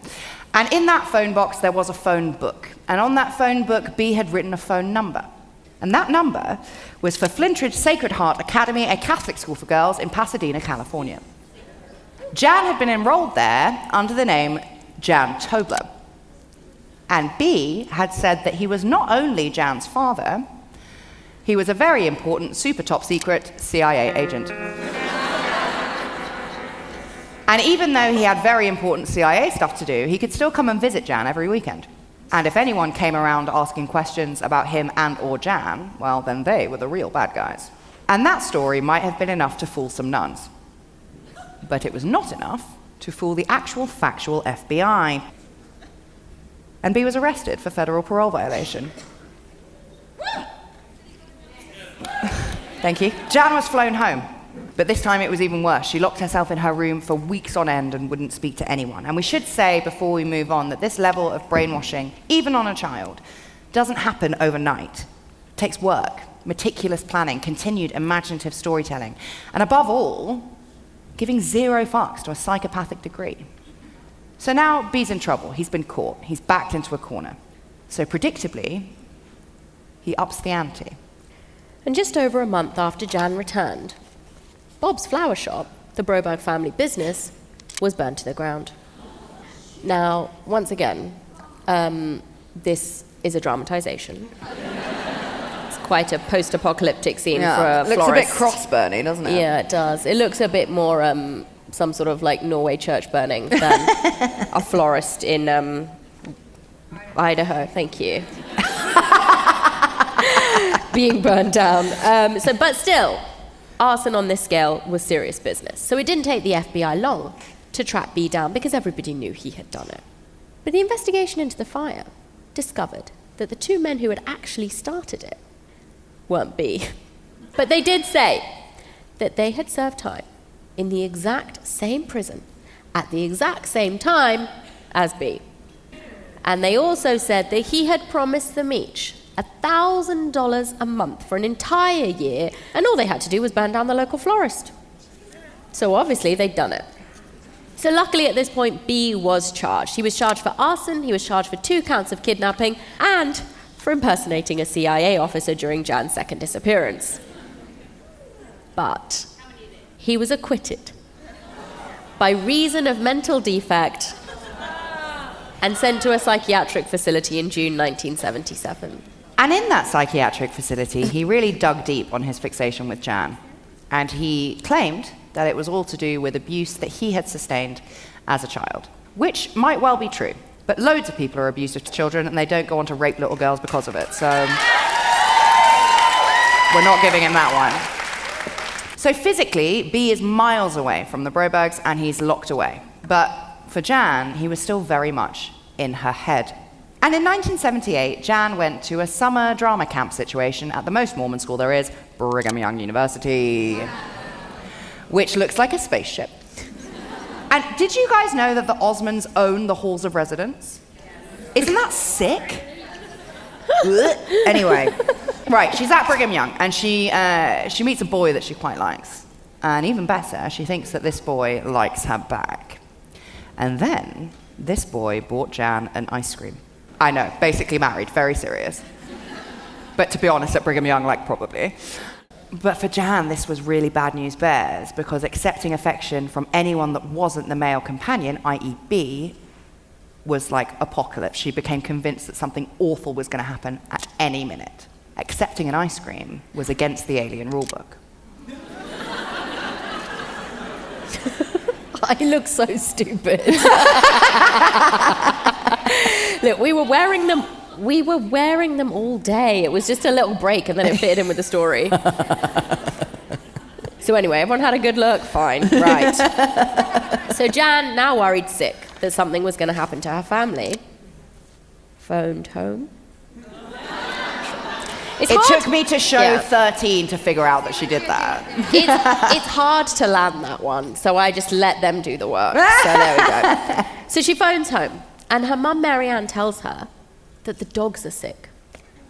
And in that phone box, there was a phone book. And on that phone book, Bee had written a phone number. And that number was for Flintridge Sacred Heart Academy, a Catholic school for girls in Pasadena, California. Jan had been enrolled there under the name Jan Tobler. And Bee had said that he was not only Jan's father, he was a very important, super top secret CIA agent. And even though he had very important CIA stuff to do, he could still come and visit Jan every weekend. And if anyone came around asking questions about him and or Jan, well, then they were the real bad guys. And that story might have been enough to fool some nuns. But it was not enough to fool the actual factual FBI. And Bee was arrested for federal parole violation. Thank you. Jan was flown home. But this time it was even worse. She locked herself in her room for weeks on end and wouldn't speak to anyone. And we should say, before we move on, that this level of brainwashing, even on a child, doesn't happen overnight. It takes work, meticulous planning, continued imaginative storytelling, and above all, giving zero fucks to a psychopathic degree. So now Bee's in trouble. He's been caught. He's backed into a corner. So predictably, he ups the ante. And just over a month after Jan returned, Bob's flower shop, the Broberg family business, was burned to the ground. Now, once again, this is a dramatization. It's quite a post-apocalyptic scene for a florist. It looks a bit cross-burning, doesn't it? Yeah, it does. It looks a bit more some sort of like Norway church burning than a florist in Idaho. Thank you. Being burned down. But still, arson on this scale was serious business. So it didn't take the FBI long to track Bee down because everybody knew he had done it. But the investigation into the fire discovered that the two men who had actually started it weren't Bee. But they did say that they had served time in the exact same prison at the exact same time as Bee. And they also said that he had promised them each $1,000 a month for an entire year, and all they had to do was burn down the local florist. So obviously they'd done it. So luckily at this point, Bee was charged. He was charged for arson, he was charged for 2 counts of kidnapping, and for impersonating a CIA officer during Jan's second disappearance. But he was acquitted by reason of mental defect and sent to a psychiatric facility in June 1977. And in that psychiatric facility, he really dug deep on his fixation with Jan. And he claimed that it was all to do with abuse that he had sustained as a child, which might well be true. But loads of people are abusive to children, and they don't go on to rape little girls because of it. So we're not giving him that one. So physically, Bee is miles away from the Brobergs, and he's locked away. But for Jan, he was still very much in her head. And in 1978, Jan went to a summer drama camp situation at the most Mormon school there is, Brigham Young University, which looks like a spaceship. And did you guys know that the Osmonds own the halls of residence? Isn't that sick? Anyway, right, she's at Brigham Young, and she meets a boy that she quite likes. And even better, she thinks that this boy likes her back. And then, this boy bought Jan an ice cream. I know, basically married, very serious. But to be honest, at Brigham Young, like, probably. But for Jan, this was really bad news bears, because accepting affection from anyone that wasn't the male companion, i.e. B, was like apocalypse. She became convinced that something awful was going to happen at any minute. Accepting an ice cream was against the alien rulebook. I look so stupid. Look, we were wearing them all day. It was just a little break, and then it fitted in with the story. So anyway, everyone had a good look? Fine, right. So Jan, now worried sick that something was going to happen to her family, phoned home. It took me to show 13 to figure out that she did that. It's hard to land that one, so I just let them do the work. So there we go. So she phones home, and her mum Maryanne tells her that the dogs are sick.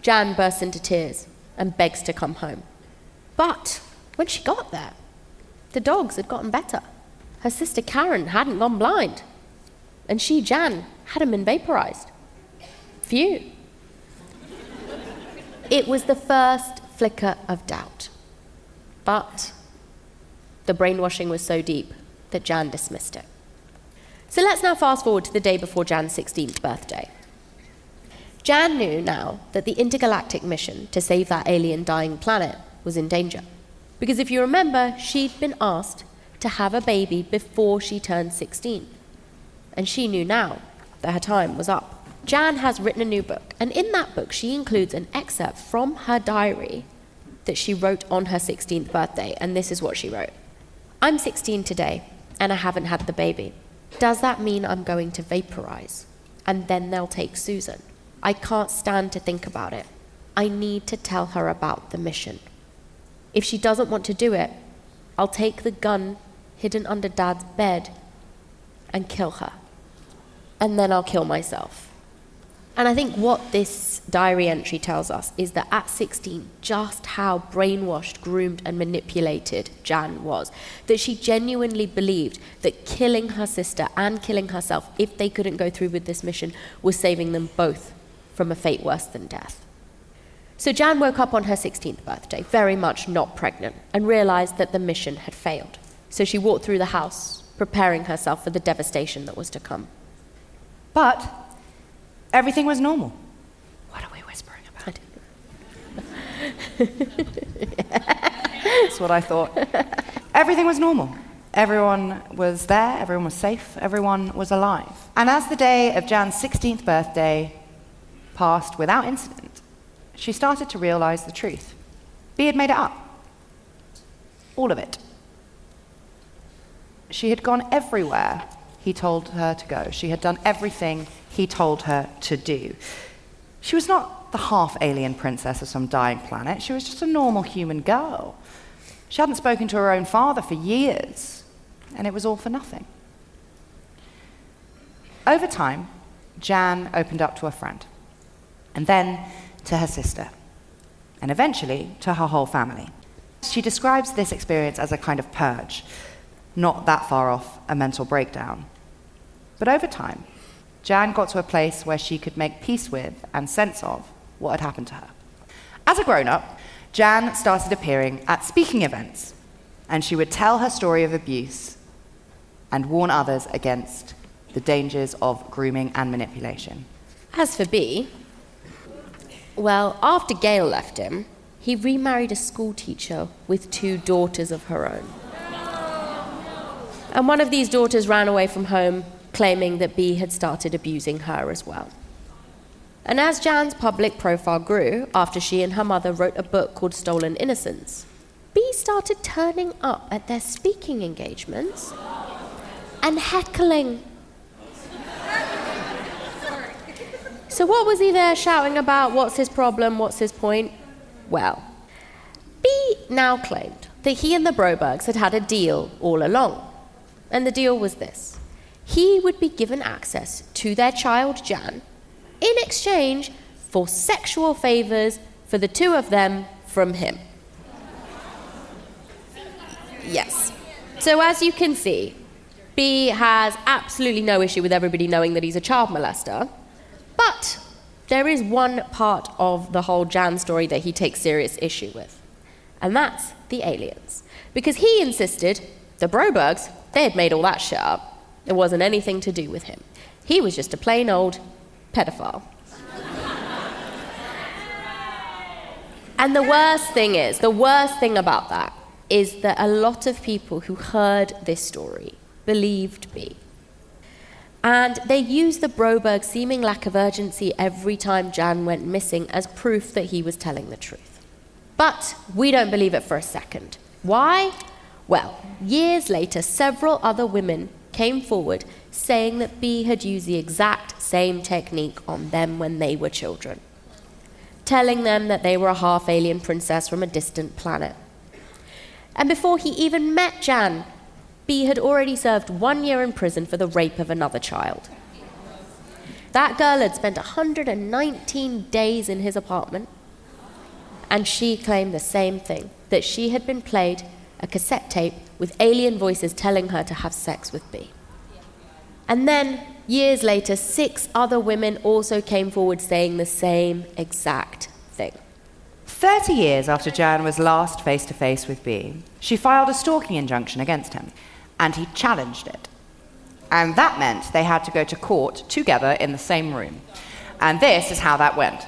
Jan bursts into tears and begs to come home. But when she got there, the dogs had gotten better. Her sister Karen hadn't gone blind. And she, Jan, hadn't been vaporized. Phew. It was the first flicker of doubt. But the brainwashing was so deep that Jan dismissed it. So let's now fast forward to the day before Jan's 16th birthday. Jan knew now that the intergalactic mission to save that alien dying planet was in danger. Because if you remember, she'd been asked to have a baby before she turned 16. And she knew now that her time was up. Jan has written a new book, and in that book she includes an excerpt from her diary that she wrote on her 16th birthday, and this is what she wrote. I'm 16 today, and I haven't had the baby. Does that mean I'm going to vaporize? And then they'll take Susan. I can't stand to think about it. I need to tell her about the mission. If she doesn't want to do it, I'll take the gun hidden under Dad's bed and kill her. And then I'll kill myself. And I think what this diary entry tells us is that at 16, just how brainwashed, groomed, and manipulated Jan was. That she genuinely believed that killing her sister and killing herself, if they couldn't go through with this mission, was saving them both from a fate worse than death. So Jan woke up on her 16th birthday, very much not pregnant, and realized that the mission had failed. So she walked through the house, preparing herself for the devastation that was to come. But everything was normal. What are we whispering about? That's what I thought. Everything was normal. Everyone was there, everyone was safe, everyone was alive. And as the day of Jan's 16th birthday passed without incident, she started to realize the truth. B had made it up. All of it. She had gone everywhere he told her to go. She had done everything he told her to do. She was not the half-alien princess of some dying planet. She was just a normal human girl. She hadn't spoken to her own father for years, and it was all for nothing. Over time, Jan opened up to a friend, and then to her sister, and eventually to her whole family. She describes this experience as a kind of purge, not that far off a mental breakdown. But over time, Jan got to a place where she could make peace with and sense of what had happened to her. As a grown-up, Jan started appearing at speaking events, and she would tell her story of abuse and warn others against the dangers of grooming and manipulation. As for B, well, after Gail left him, he remarried a school teacher with 2 daughters of her own. And one of these daughters ran away from home, claiming that B had started abusing her as well. And as Jan's public profile grew, after she and her mother wrote a book called Stolen Innocence, B started turning up at their speaking engagements and heckling. So what was he there shouting about? What's his problem? What's his point? Well, B now claimed that he and the Brobergs had had a deal all along. And the deal was this. He would be given access to their child, Jan, in exchange for sexual favors for the 2 of them from him. Yes. So as you can see, B has absolutely no issue with everybody knowing that he's a child molester, but there is one part of the whole Jan story that he takes serious issue with, and that's the aliens. Because he insisted the Brobergs, they had made all that shit up. It wasn't anything to do with him. He was just a plain old pedophile. And the worst thing about that is that a lot of people who heard this story believed B. And they used the Broberg seeming lack of urgency every time Jan went missing as proof that he was telling the truth. But we don't believe it for a second. Why? Well, years later, several other women came forward saying that B had used the exact same technique on them when they were children, telling them that they were a half-alien princess from a distant planet. And before he even met Jan, B had already served 1 year in prison for the rape of another child. That girl had spent 119 days in his apartment, and she claimed the same thing, that she had been played a cassette tape with alien voices telling her to have sex with B. And then, years later, 6 other women also came forward saying the same exact thing. 30 years after Jan was last face-to-face with B, she filed a stalking injunction against him, and he challenged it. And that meant they had to go to court together in the same room. And this is how that went.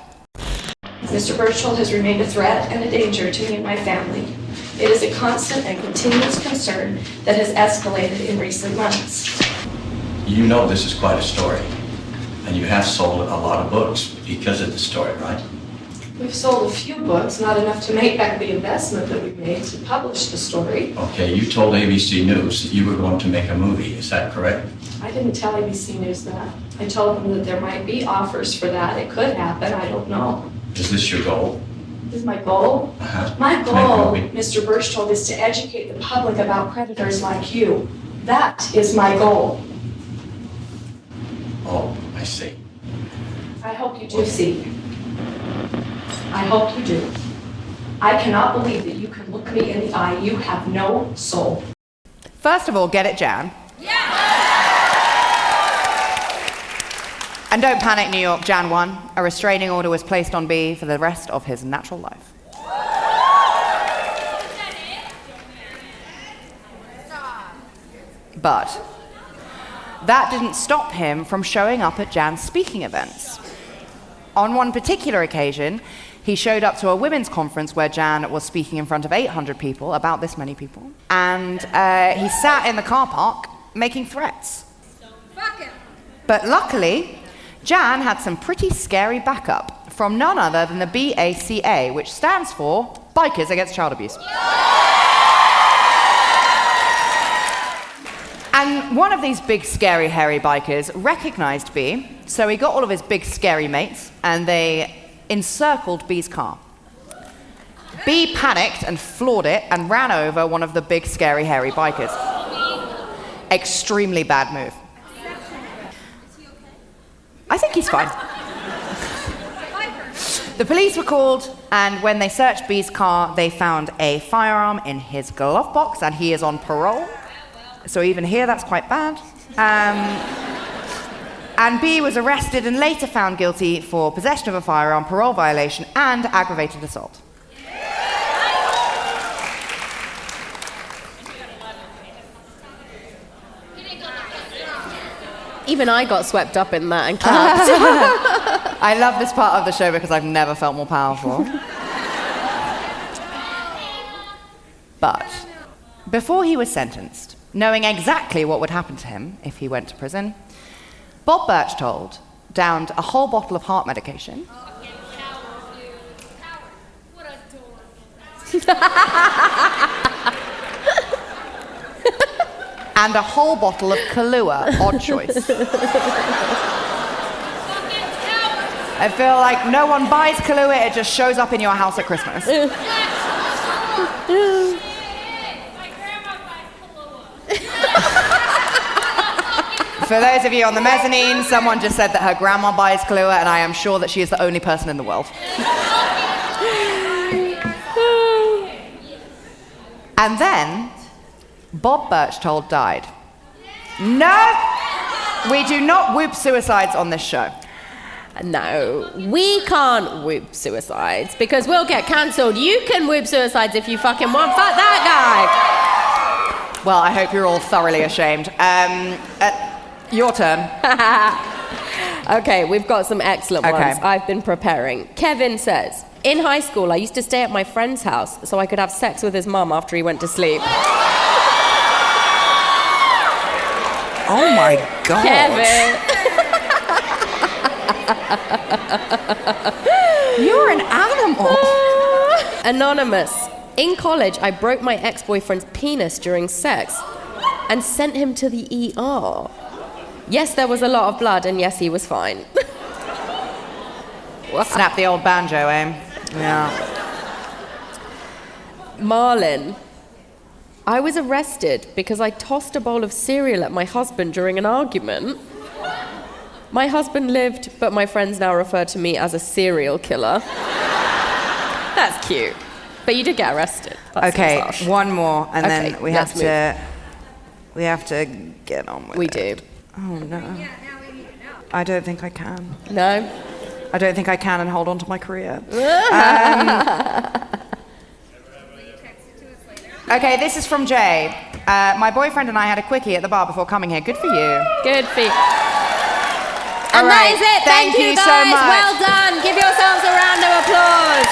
Mr. Birchtold has remained a threat and a danger to me and my family. It is a constant and continuous concern that has escalated in recent months. You know this is quite a story, and you have sold a lot of books because of the story, right? We've sold a few books, not enough to make back the investment that we made to publish the story. Okay, you told ABC News that you were going to make a movie, is that correct? I didn't tell ABC News that. I told them that there might be offers for that. It could happen, I don't know. Is this your goal? This is my goal? My goal, Mr. Birchtold, is to educate the public about predators like you. That is my goal. Oh, I see. I hope you do see. I hope you do. I cannot believe that you can look me in the eye. You have no soul. First of all, get it, Jan? Yeah! And don't panic, New York, Jan 1. A restraining order was placed on B for the rest of his natural life. But that didn't stop him from showing up at Jan's speaking events. On one particular occasion, he showed up to a women's conference where Jan was speaking in front of 800 people, about this many people, and he sat in the car park making threats. But luckily, Jan had some pretty scary backup from none other than the BACA, which stands for Bikers Against Child Abuse. And one of these big, scary, hairy bikers recognized B, so he got all of his big, scary mates, and they encircled B's car. B panicked and floored it and ran over one of the big, scary, hairy bikers. Extremely bad move. I think he's fine. The police were called, and when they searched B's car, they found a firearm in his glove box, and he is on parole. So even here, that's quite bad. And B was arrested and later found guilty for possession of a firearm, parole violation, and aggravated assault. Even I got swept up in that and clapped. I love this part of the show because I've never felt more powerful. But before he was sentenced, knowing exactly what would happen to him if he went to prison, Bob Birchtold downed a whole bottle of heart medication. And a whole bottle of Kahlua, odd choice. I feel like no one buys Kahlua, it just shows up in your house at Christmas. For those of you on the mezzanine, someone just said that her grandma buys Kahlua, and I am sure that she is the only person in the world. And then, Bob Birchtold died. No, we do not whoop suicides on this show. No, we can't whoop suicides because we'll get cancelled. You can whoop suicides if you fucking want. Fuck that guy. Well, I hope you're all thoroughly ashamed. Your turn. Okay, we've got some excellent ones. I've been preparing. Kevin says, in high school, I used to stay at my friend's house so I could have sex with his mum after he went to sleep. Oh my God. Kevin. You're an animal. Anonymous. In college, I broke my ex-boyfriend's penis during sex and sent him to the ER. Yes, there was a lot of blood, and yes, he was fine. Snap the old banjo, eh? Yeah. Marlin. I was arrested because I tossed a bowl of cereal at my husband during an argument. My husband lived, but my friends now refer to me as a serial killer. That's cute. But you did get arrested. Okay, one more, and then we have to get on with it. We do. Oh no. I don't think I can. No? I don't think I can and hold on to my career. Okay, this is from Jay. My boyfriend and I had a quickie at the bar before coming here. Good for you. Good for you. All And right, that is it. Thank you guys. so much. Well done. Give yourselves a round of applause.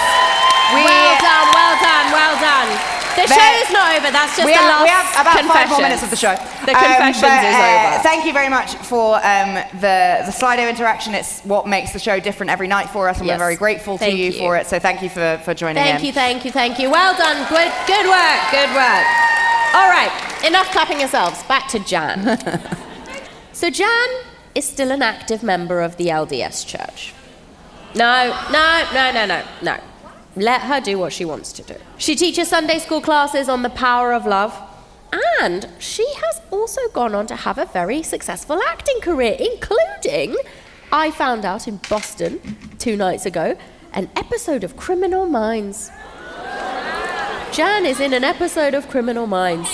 Well done, well done, well done. The show's not over. That's just the last We have about 5 more confessions. minutes of the show. The confessions is over. Thank you very much for the Slido interaction. It's what makes the show different every night for us, and we're very grateful to you for it. So thank you for joining in. Thank you. Well done. Good work. All right, enough clapping yourselves. Back to Jan. So Jan is still an active member of the LDS Church. No. Let her do what she wants to do. She teaches Sunday school classes on the power of love, and she has also gone on to have a very successful acting career, including, I found out in Boston 2 nights ago, an episode of Criminal Minds. Jan is in an episode of Criminal Minds.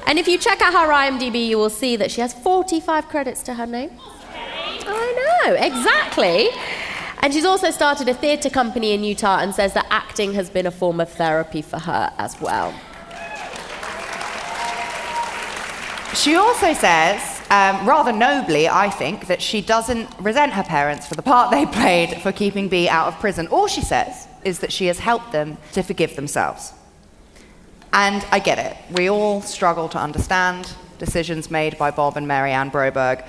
And if you check out her IMDb, you will see that she has 45 credits to her name. I know, exactly. And she's also started a theatre company in Utah and says that acting has been a form of therapy for her as well. She also says, rather nobly, I think, that she doesn't resent her parents for the part they played for keeping B out of prison. All she says is that she has helped them to forgive themselves. And I get it. We all struggle to understand decisions made by Bob and Jan Broberg.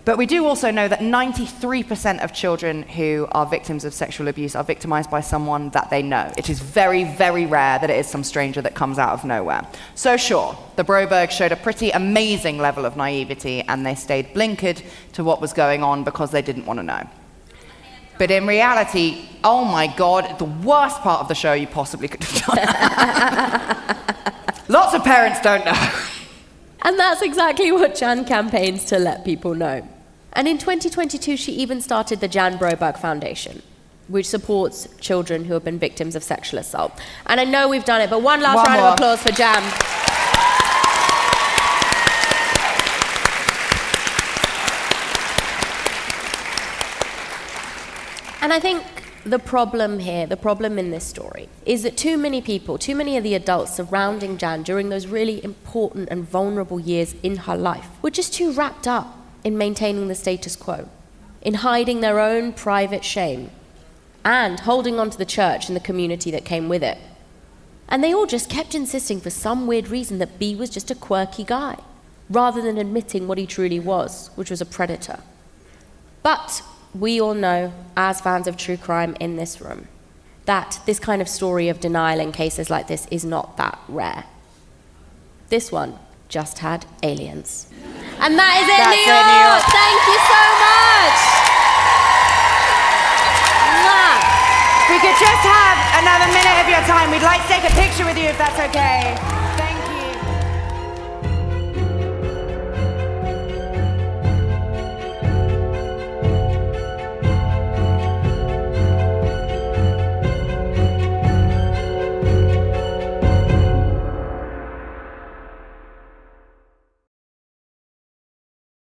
But we do also know that 93% of children who are victims of sexual abuse are victimized by someone that they know. It is very, very rare that it is some stranger that comes out of nowhere. So sure, the Brobergs showed a pretty amazing level of naivety, and they stayed blinkered to what was going on because they didn't want to know. But in reality, oh my God, the worst part of the show you possibly could have done. Lots of parents don't know. And that's exactly what Jan campaigns to let people know. And in 2022, she even started the Jan Broberg Foundation, which supports children who have been victims of sexual assault. And I know we've done it, but one last round of applause for Jan. And I think the problem here, the problem in this story, is that too many people, too many of the adults surrounding Jan during those really important and vulnerable years in her life were just too wrapped up in maintaining the status quo, in hiding their own private shame, and holding on to the church and the community that came with it. And they all just kept insisting for some weird reason that B was just a quirky guy, rather than admitting what he truly was, which was a predator. But we all know, as fans of true crime in this room, that this kind of story of denial in cases like this is not that rare. This one just had aliens. And that is it, New York! Thank you so much! If we could just have another minute of your time, we'd like to take a picture with you if that's okay.